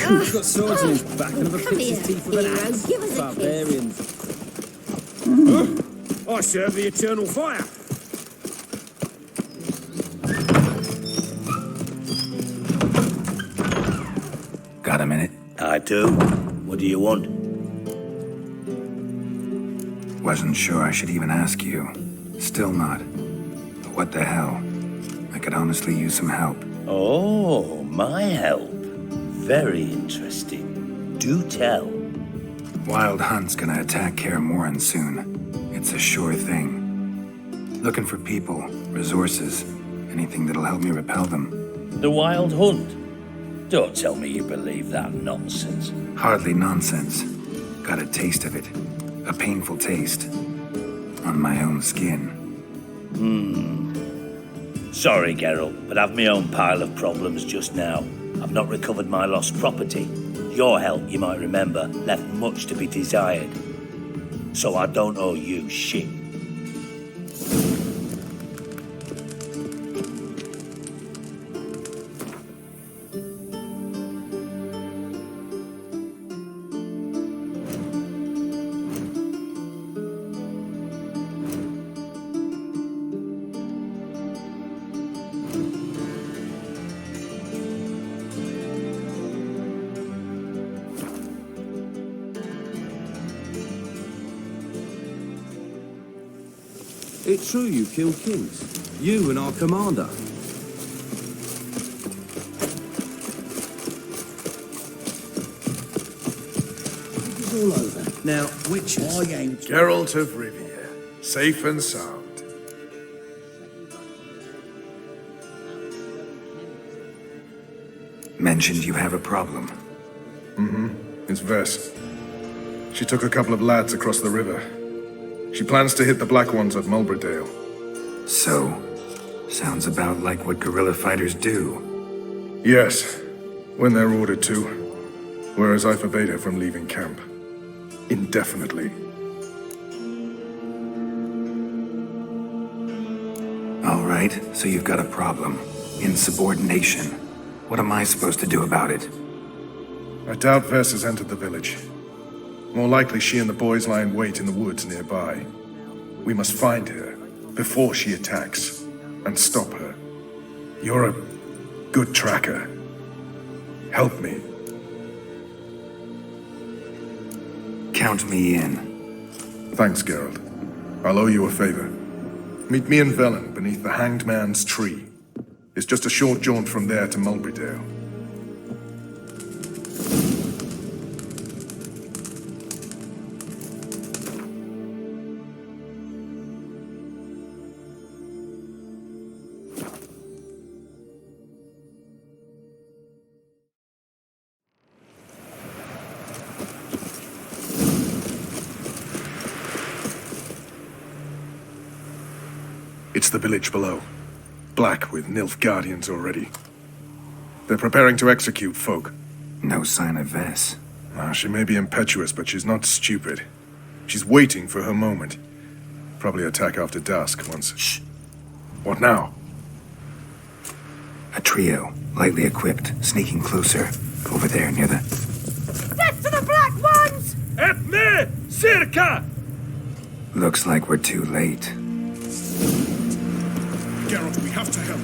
He's got swords in his back and never fixed his teeth with an axe. Give us a Barbarians. I serve the eternal fire. Got a minute? I too. What do you want? Wasn't sure I should even ask you. Still not. But what the hell? I could honestly use some help. Oh, my help. Very interesting. Do tell. Wild Hunt's gonna attack Kaer Morhen soon. It's a sure thing. Looking for people, resources, anything that'll help me repel them. The Wild Hunt. Don't tell me you believe that nonsense. Hardly nonsense. Got a taste of it. A painful taste. On my own skin. Sorry, Geralt, but I've my own pile of problems just now. I've not recovered my lost property. Your help, you might remember, left much to be desired. So I don't owe you shit. It's true you killed kings. You and our commander. It's all over. Now, witches. Geralt of Rivia, safe and sound. Mentioned you have a problem. It's Vess. She took a couple of lads across the river. She plans to hit the Black Ones at Mulberdale. So, sounds about like what guerrilla fighters do. Yes, when they're ordered to. Whereas I forbade her from leaving camp. Indefinitely. All right, so you've got a problem. Insubordination. What am I supposed to do about it? I doubt Vess has entered the village. More likely she and the boys lie in wait in the woods nearby. We must find her before she attacks and stop her. You're a good tracker. Help me. Count me in. Thanks, Geralt. I'll owe you a favor. Meet me in Velen beneath the Hanged Man's tree. It's just a short jaunt from there to Mulberydale. It's the village below. Black with Nilfgaardians already. They're preparing to execute folk. No sign of Vess. She may be impetuous, but she's not stupid. She's waiting for her moment. Probably attack after dusk once... Shh! What now? A trio, lightly equipped, sneaking closer. Over there, near the... Death to the Black Ones! Et me, circa! Looks like we're too late. Geralt, we have to help.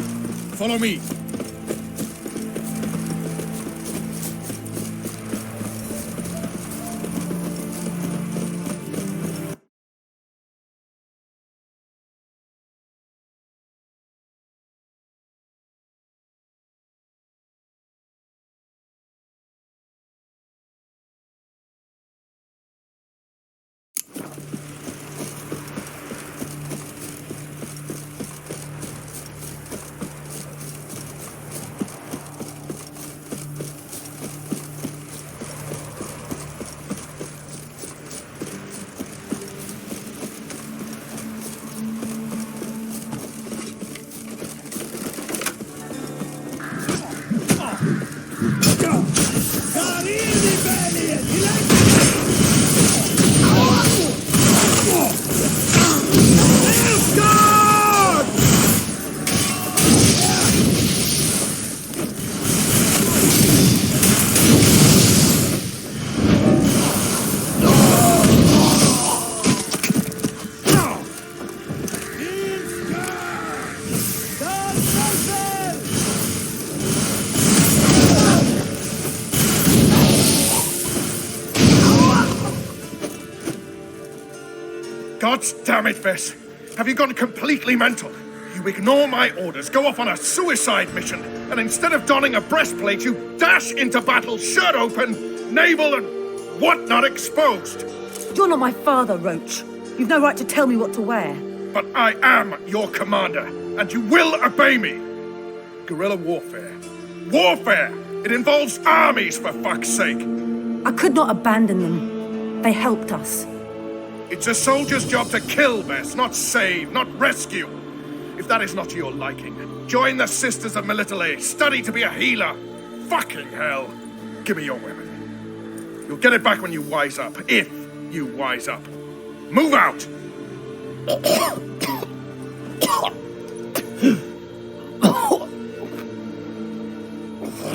Follow me. God damn it, Vess! Have you gone completely mental? You ignore my orders, go off on a suicide mission, and instead of donning a breastplate, you dash into battle, shirt open, navel and whatnot exposed! You're not my father, Roach. You've no right to tell me what to wear. But I am your commander, and you will obey me! Guerrilla warfare. Warfare! It involves armies, for fuck's sake! I could not abandon them. They helped us. It's a soldier's job to kill, Bess, not save, not rescue. If that is not to your liking, join the Sisters of Melitele. Study to be a healer. Fucking hell. Give me your weapon. You'll get it back when you wise up. If you wise up. Move out!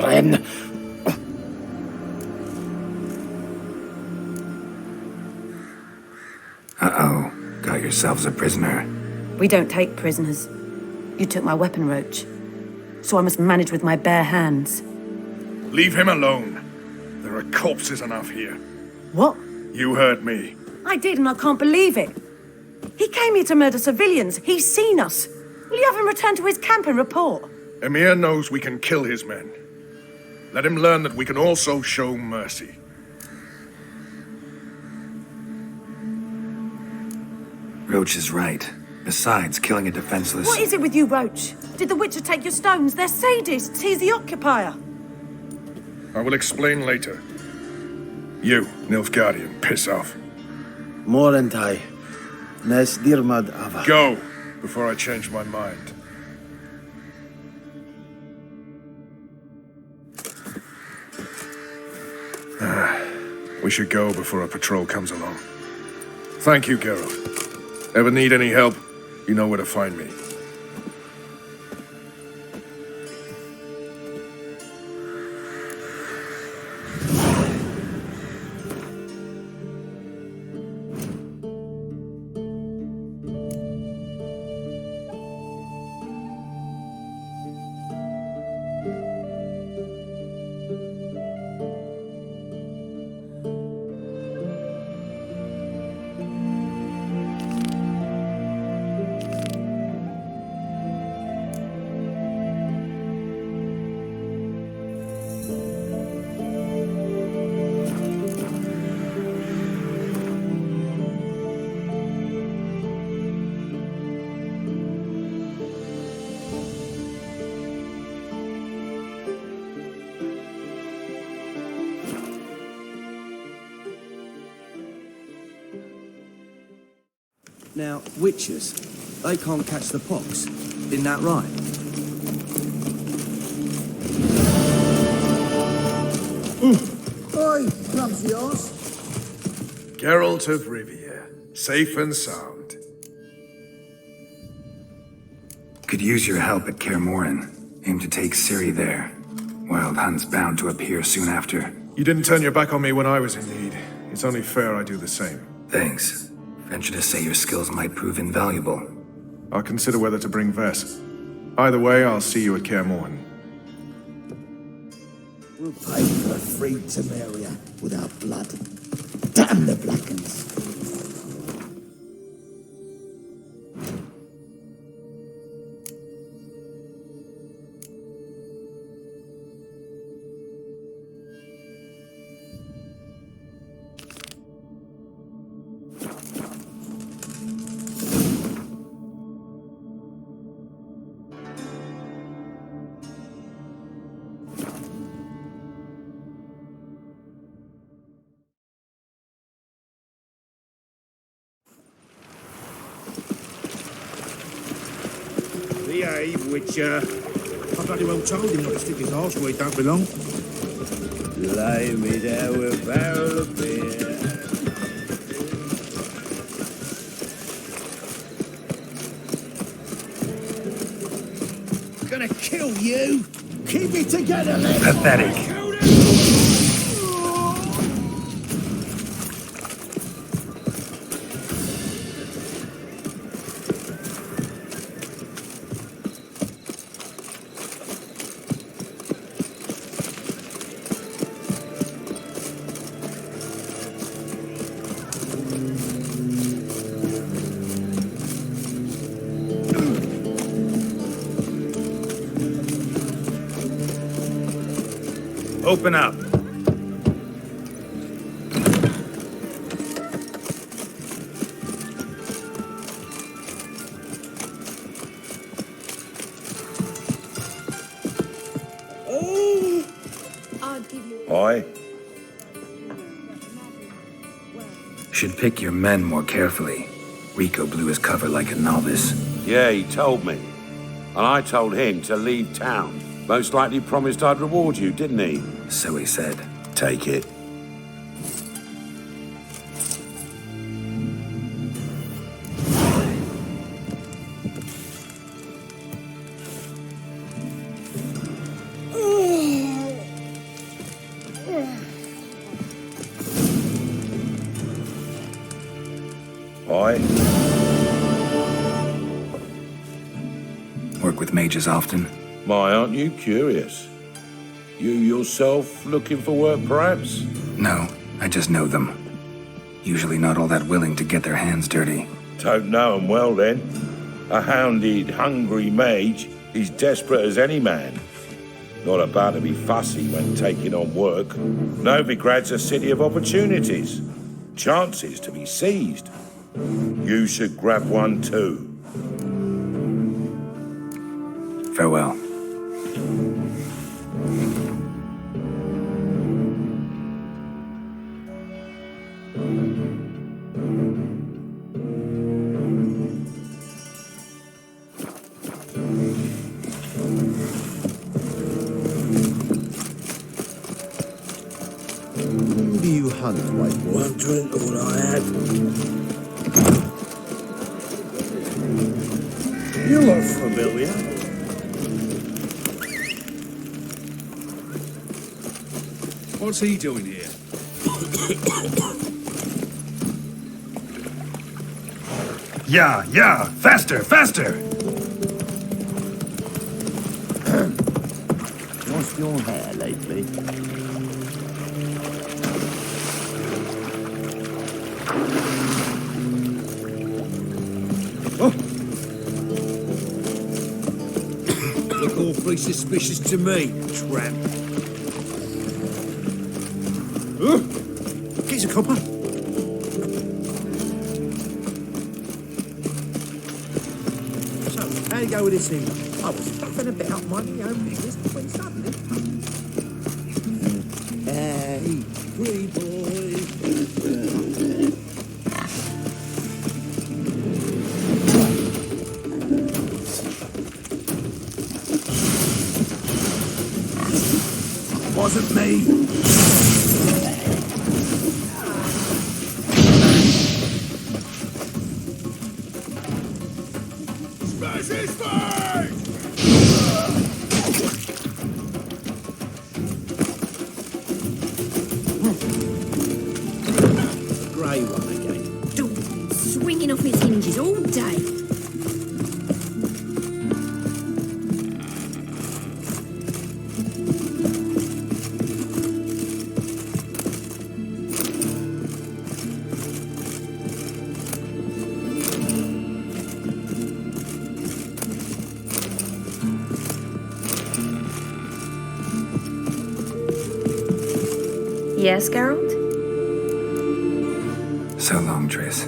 Ren. Uh-oh. Got yourselves a prisoner. We don't take prisoners. You took my weapon, Roach. So I must manage with my bare hands. Leave him alone. There are corpses enough here. What? You heard me. I did, and I can't believe it. He came here to murder civilians. He's seen us. Will you have him return to his camp and report? Emir knows we can kill his men. Let him learn that we can also show mercy. Roach is right. Besides, killing a defenseless... What is it with you, Roach? Did the Witcher take your stones? They're sadists. He's the occupier. I will explain later. You, Nilfgaardian, piss off. Morentai. Nes dirmad ava. Go, before I change my mind. We should go before a patrol comes along. Thank you, Geralt. Ever need any help, you know where to find me. Now, witches, they can't catch the pox. Isn't that right? Oi, clumsy arse. Geralt of Rivia, safe and sound. Could use your help at Kaer Morhen. Aim to take Ciri there. Wild Hunt's bound to appear soon after. You didn't turn your back on me when I was in need. It's only fair I do the same. Thanks. Venture to say your skills might prove invaluable. I'll consider whether to bring Vess. Either way, I'll see you at Kaer Morhen. We'll pay for a free Temeria without blood. Damn the Blackens. Behave, Witcher. I bloody well told him not to stick his arse where he don't belong. Lay me there with a barrel of beer. Gonna kill you. Keep it together, lad. Pathetic. Open up. Oh, Should pick your men more carefully. Rico blew his cover like a novice. Yeah, he told me. And I told him to leave town. Most likely promised I'd reward you, didn't he? So he said. Take it. Work with mages often? My, aren't you curious? You yourself looking for work, perhaps? No, I just know them. Usually not all that willing to get their hands dirty. Don't know 'em well, then. A hounded, hungry mage is desperate as any man. Not about to be fussy when taking on work. Novigrad's a city of opportunities. Chances to be seized. You should grab one too. Farewell. Do you hunt, white boy? One drink, all I had. You look familiar. What's he doing here? Yeah, faster, faster! Lost your hair lately? Look awfully suspicious to me, tramp. Get a copper. So, how you go with this thing? I was fucking about minding my own business when suddenly... Hey, free boy. Wasn't me. Smash his face! Grey one again. Dog swinging off its hinges all day. Yes, Geralt? So long, Triss.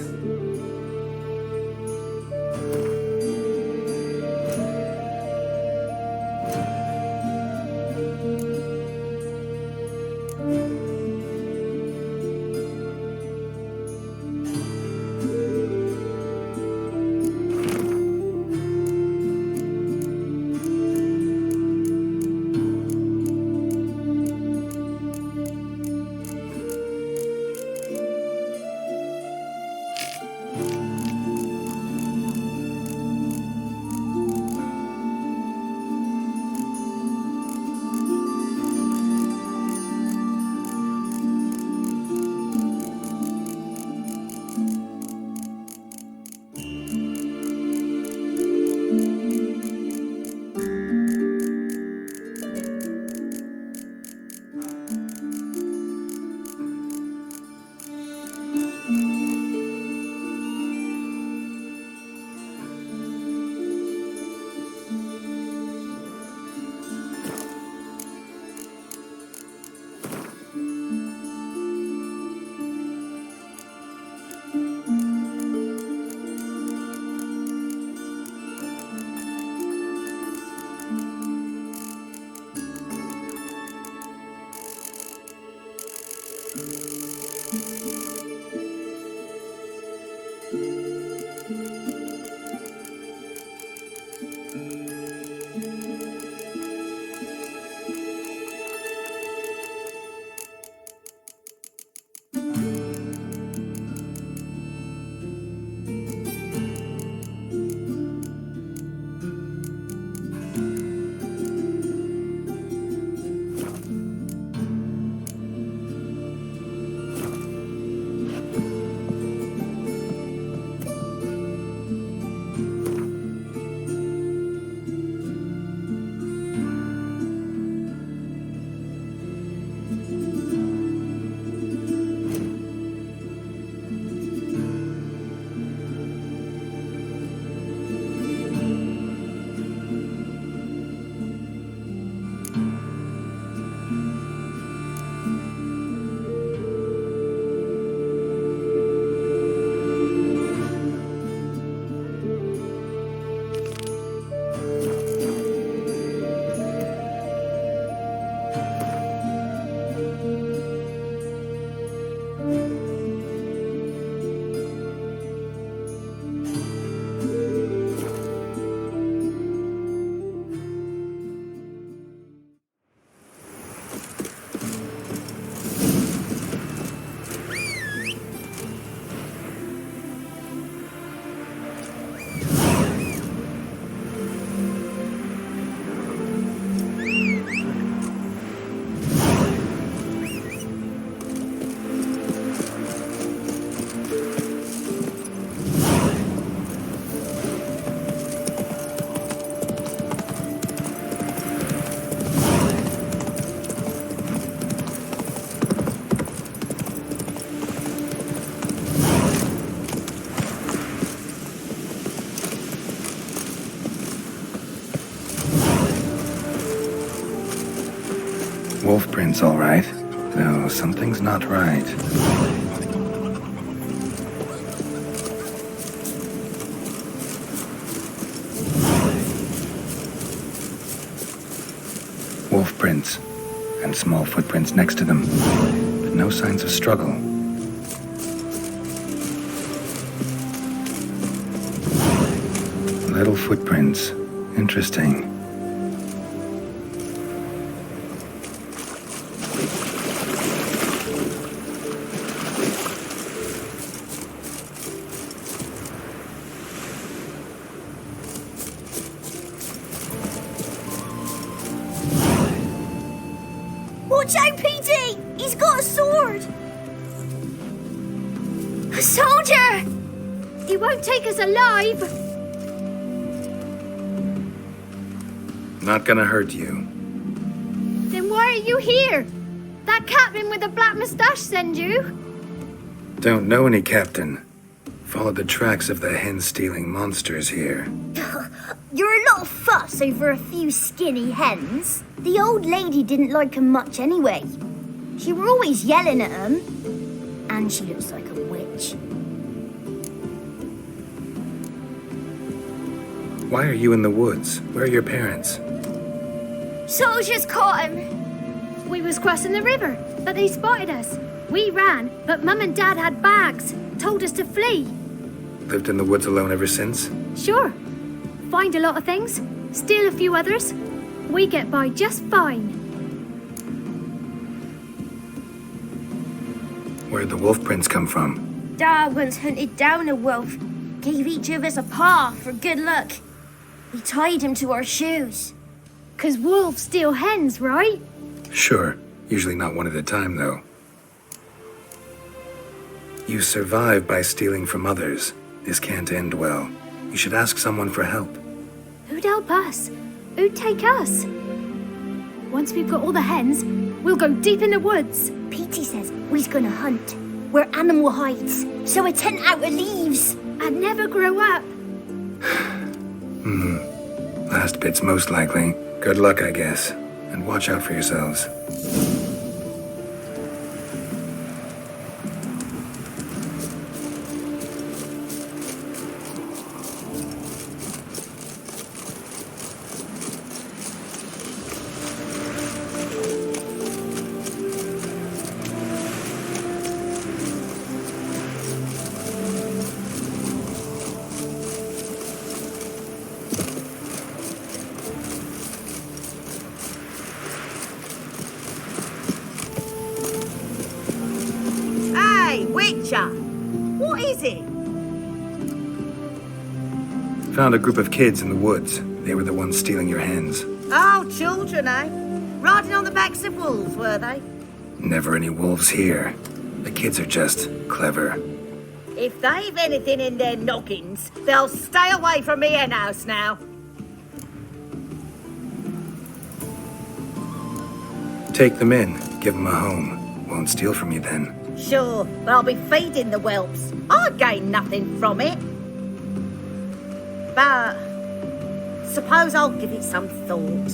Wolf prints, all right. No, something's not right. Wolf prints, and small footprints next to them, but no signs of struggle. Little footprints. Interesting. Watch out, Petey! He's got a sword! A soldier! He won't take us alive! Not gonna hurt you. Then why are you here? That captain with the black moustache send you? Don't know any captain. Followed the tracks of the hen-stealing monsters here. You're a lot of fuss over a few skinny hens. The old lady didn't like 'em much anyway. She were always yelling at 'em. And she looks like a witch. Why are you in the woods? Where are your parents? Soldiers caught 'em. We was crossing the river, but they spotted us. We ran, but Mum and Dad had bags. Told us to flee. Lived in the woods alone ever since? Sure. Find a lot of things, steal a few others. We get by just fine. Where'd the wolf prints come from? Dad once hunted down a wolf. Gave each of us a paw for good luck. We tied him to our shoes. 'Cause wolves steal hens, right? Sure. Usually not one at a time, though. You survive by stealing from others. This can't end well. You should ask someone for help. Who'd help us? Who'd take us? Once we've got all the hens, we'll go deep in the woods. Petey says we's gonna hunt. We're animal hides, so a tent out of leaves. I'd never grow up. Last bit's most likely. Good luck, I guess. And watch out for yourselves. What is it? Found a group of kids in the woods. They were the ones stealing your hens. Oh, children, eh? Riding on the backs of wolves, were they? Never any wolves here. The kids are just clever. If they've anything in their noggins, they'll stay away from me hen house now. Take them in. Give them a home. Won't steal from you then. Sure, but I'll be feeding the whelps. I'll gain nothing from it. But suppose I'll give it some thought.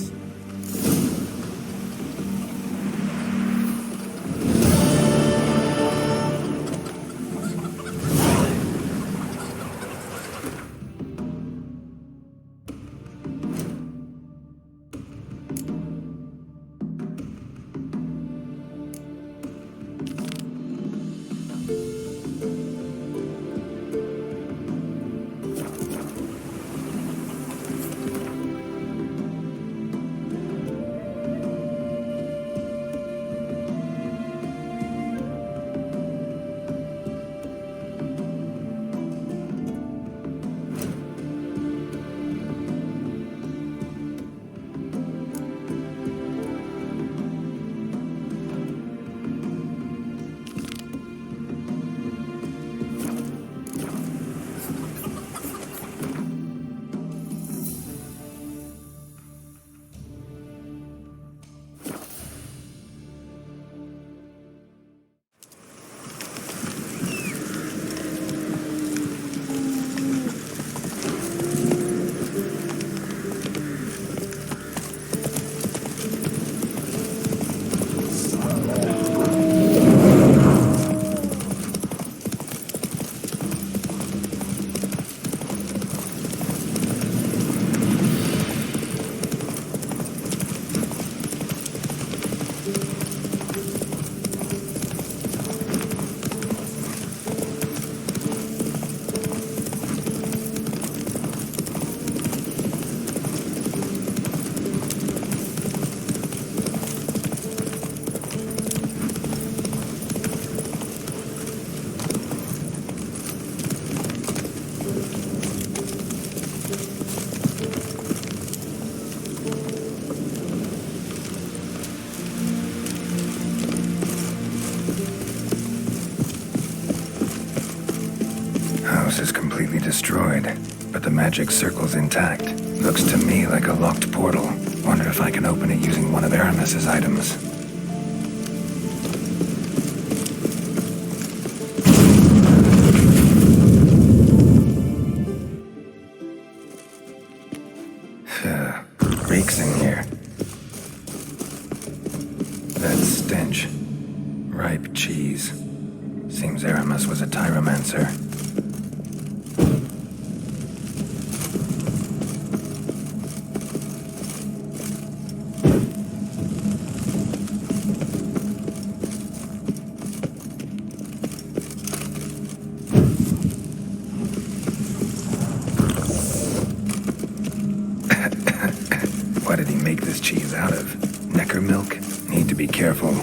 is completely destroyed, but the magic circle's intact. Looks to me like a locked portal. Wonder if I can open it using one of Aramis's items. Reeks in here. That stench. Ripe cheese. Seems Aramis was a tyromancer. What did he make this cheese out of? Necker milk? Need to be careful.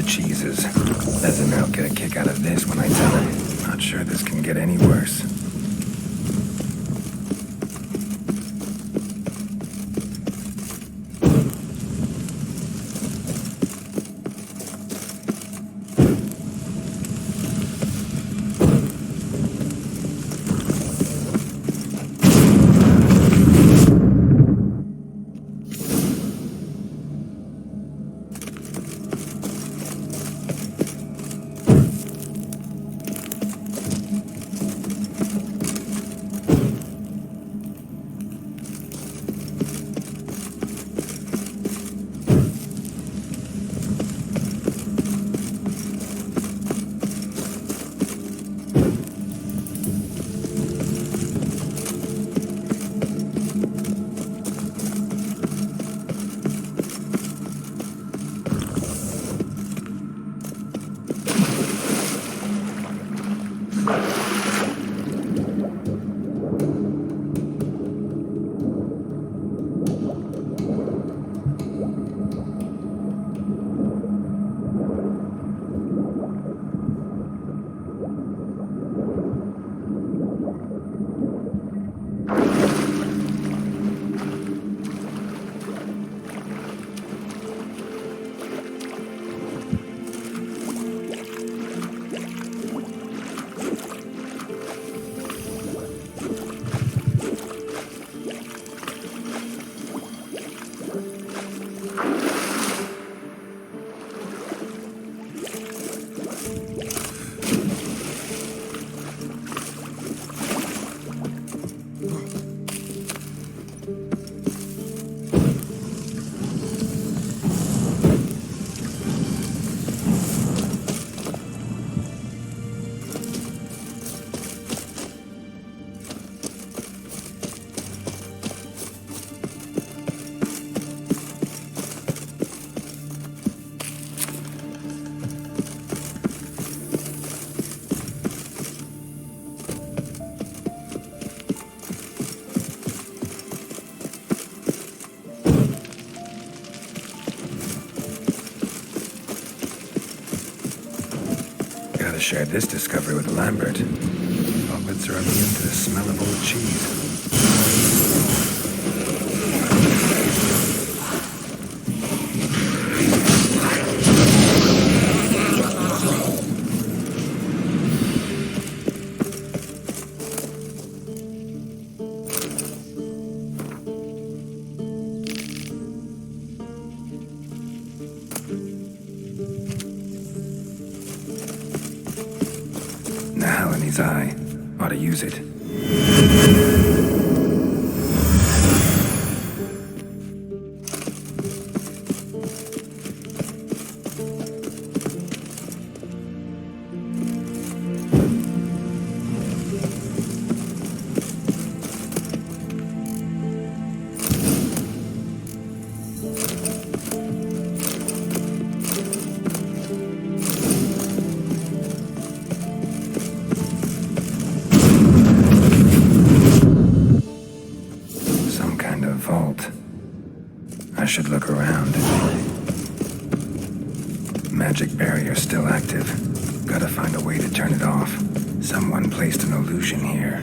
Cheeses. Doesn't I'll get a kick out of this when I tell him. Not sure this can get any worse. Shared this discovery with Lambert. Hobbits are immune to the smell of old cheese. mind's eye. Ought to use it. I should look around. Magic barrier still active. Gotta find a way to turn it off. Someone placed an illusion here.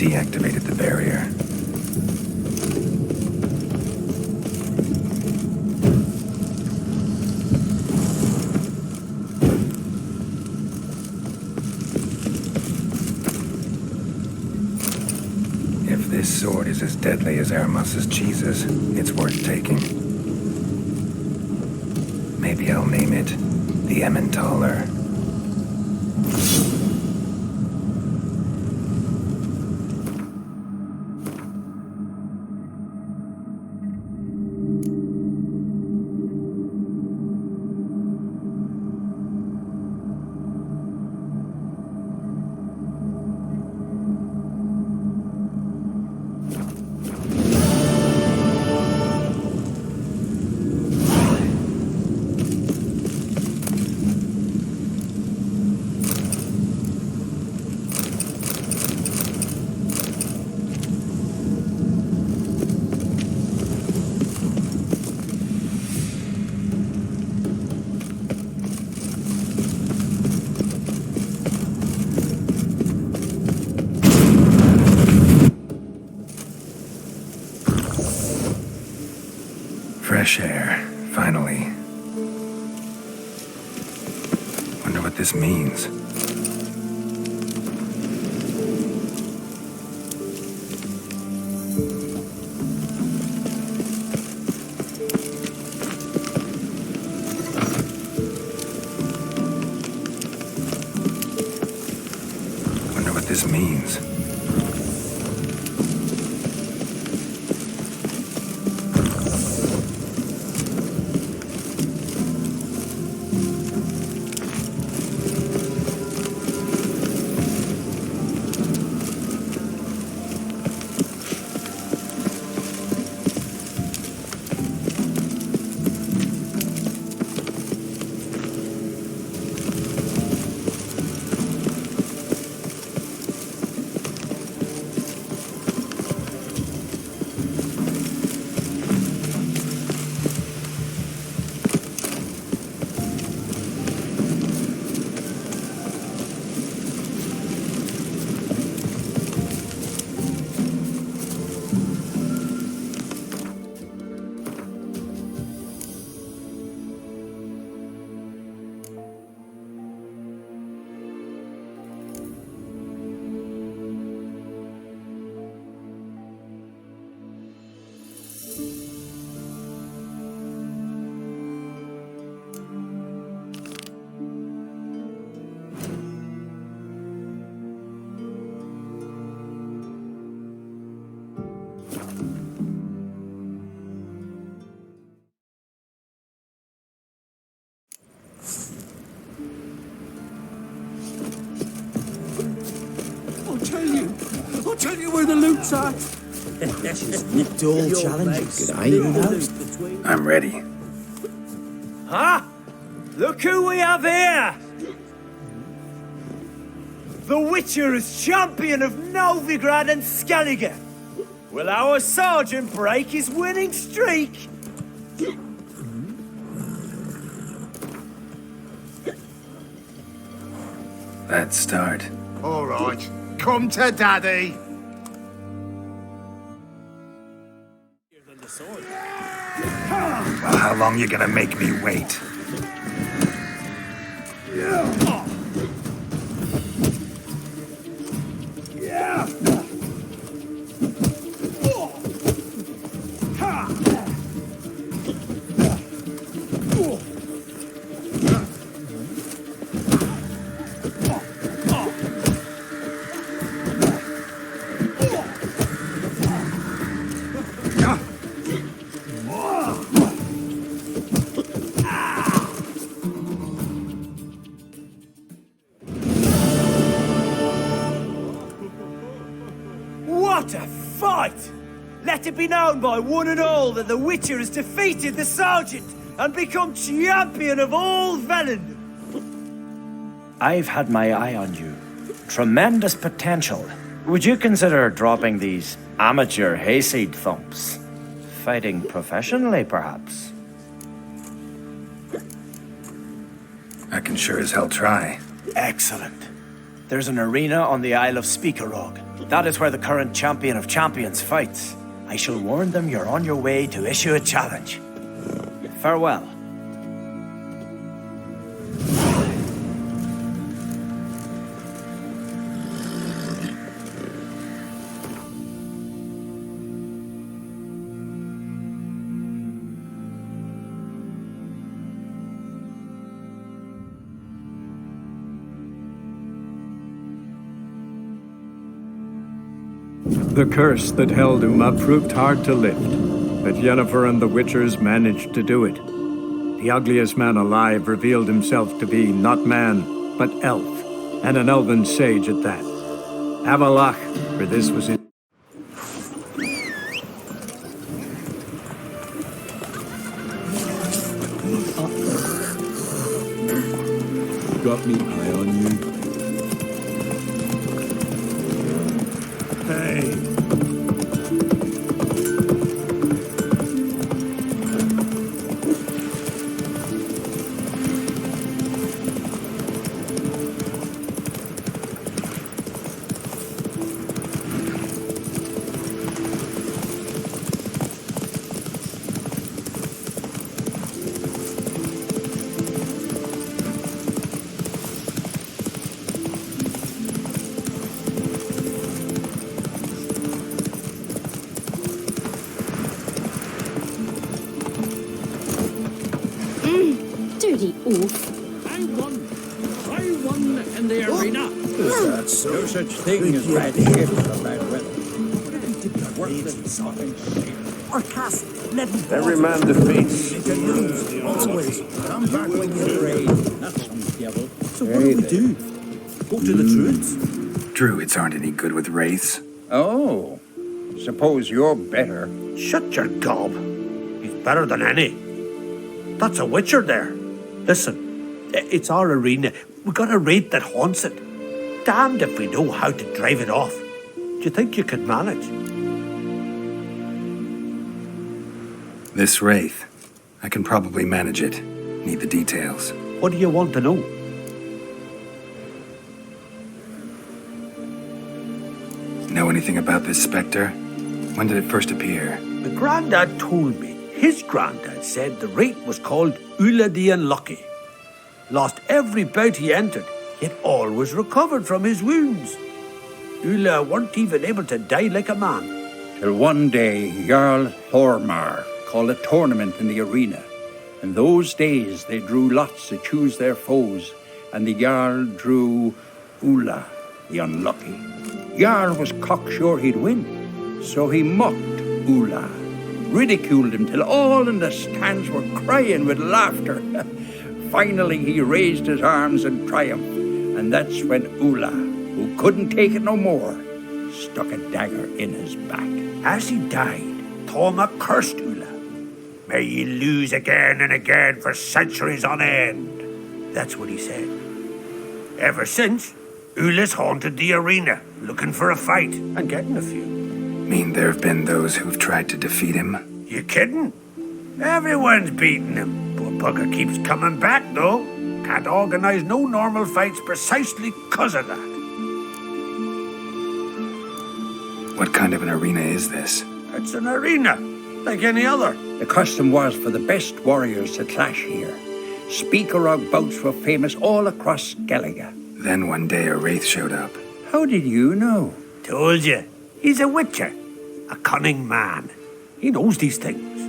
Deactivated the barrier. If this sword is as deadly as Erasmus's cheeses, it's worth taking. Maybe I'll name it the Emmentaler. Fresh air, finally. Wonder what this means. Wonder what this means. I'll tell you where the loot's at. Nicked all challenges. I'm ready. Huh? Look who we have here! The Witcher is champion of Novigrad and Skellige. Will our sergeant break his winning streak? Let's start. All right, come to daddy. Well, how long you gonna make me wait? What a fight! Let it be known by one and all that the Witcher has defeated the Sergeant and become champion of all Velen. I've had my eye on you. Tremendous potential. Would you consider dropping these amateur hayseed thumps? Fighting professionally, perhaps? I can sure as hell try. Excellent. There's an arena on the Isle of Speakerog. That is where the current champion of champions fights. I shall warn them you're on your way to issue a challenge. Farewell. The curse that held Uma proved hard to lift, but Yennefer and the Witchers managed to do it. The ugliest man alive revealed himself to be not man, but elf, and an elven sage at that. Avalach, for this was it. Got me eye on you. Hey. Dirty oaf. I won in the arena. That's no such thing as bad shit or bad weather. Or cast leaden Every man defeats. Always. Come back when you're ready. That's the devil. So what do we do? Go to the druids? Druids aren't any good with wraiths. Oh, suppose you're better. Shut your gob. He's better than any. That's a Witcher there. Listen, it's our arena. We got a wraith that haunts it. Damned if we know how to drive it off. Do you think you can manage? This wraith, I can probably manage it. Need the details. What do you want to know? Know anything about this specter? When did it first appear? My granddad told me. His granddad said the wraith was called Ulla the Unlucky. Lost every bout he entered, yet always recovered from his wounds. Ulla weren't even able to die like a man. Till one day, Jarl Thormar called a tournament in the arena. In those days, they drew lots to choose their foes, and the Jarl drew Ulla the Unlucky. Jarl was cocksure he'd win, so he mocked Ulla, ridiculed him till all in the stands were crying with laughter. Finally, he raised his arms in triumph, and that's when Ulla who couldn't take it no more, stuck a dagger in his back. As he died, Thoma cursed Ula. May ye lose again and again for centuries on end. That's what he said. Ever since, Ula's haunted the arena, looking for a fight and getting a few. Mean there have been those who've tried to defeat him? You kidding? Everyone's beating him. Poor bugger keeps coming back, though. Can't organize no normal fights precisely 'cause of that. What kind of an arena is this? It's an arena, like any other. The custom was for the best warriors to clash here. Speaker-og bouts were famous all across Gallagher. Then one day a wraith showed up. How did you know? Told you. He's a witcher. A cunning man. He knows these things.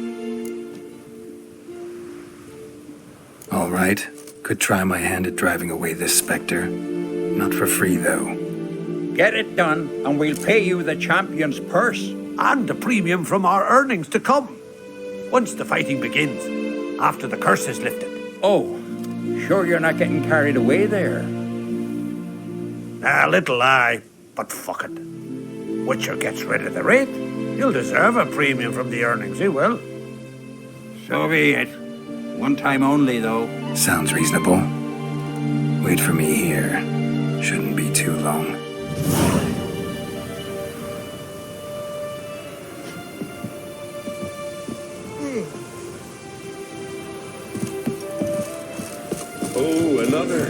All right. Could try my hand at driving away this specter. Not for free, though. Get it done, and we'll pay you the champion's purse. And the premium from our earnings to come. Once the fighting begins, after the curse is lifted. Oh, sure you're not getting carried away there? A little lie, but fuck it. Witcher gets rid of the rate. He'll deserve a premium from the earnings, he will. So be it. One time only, though. Sounds reasonable. Wait for me here. Shouldn't be too long. Oh, another.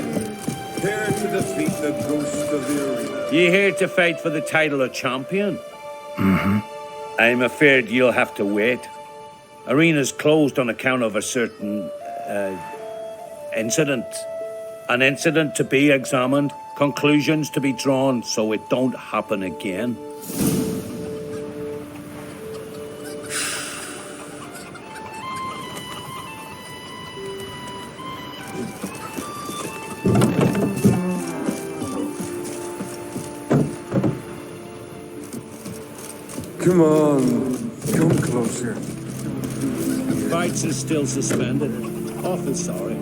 Here to defeat the ghost of the arena. You here to fight for the title of champion? Mm-hmm. I'm afraid you'll have to wait. Arena's closed on account of a certain, incident. An incident to be examined, conclusions to be drawn, so it don't happen again. Come on, come closer. Fights is still suspended. Awful sorry.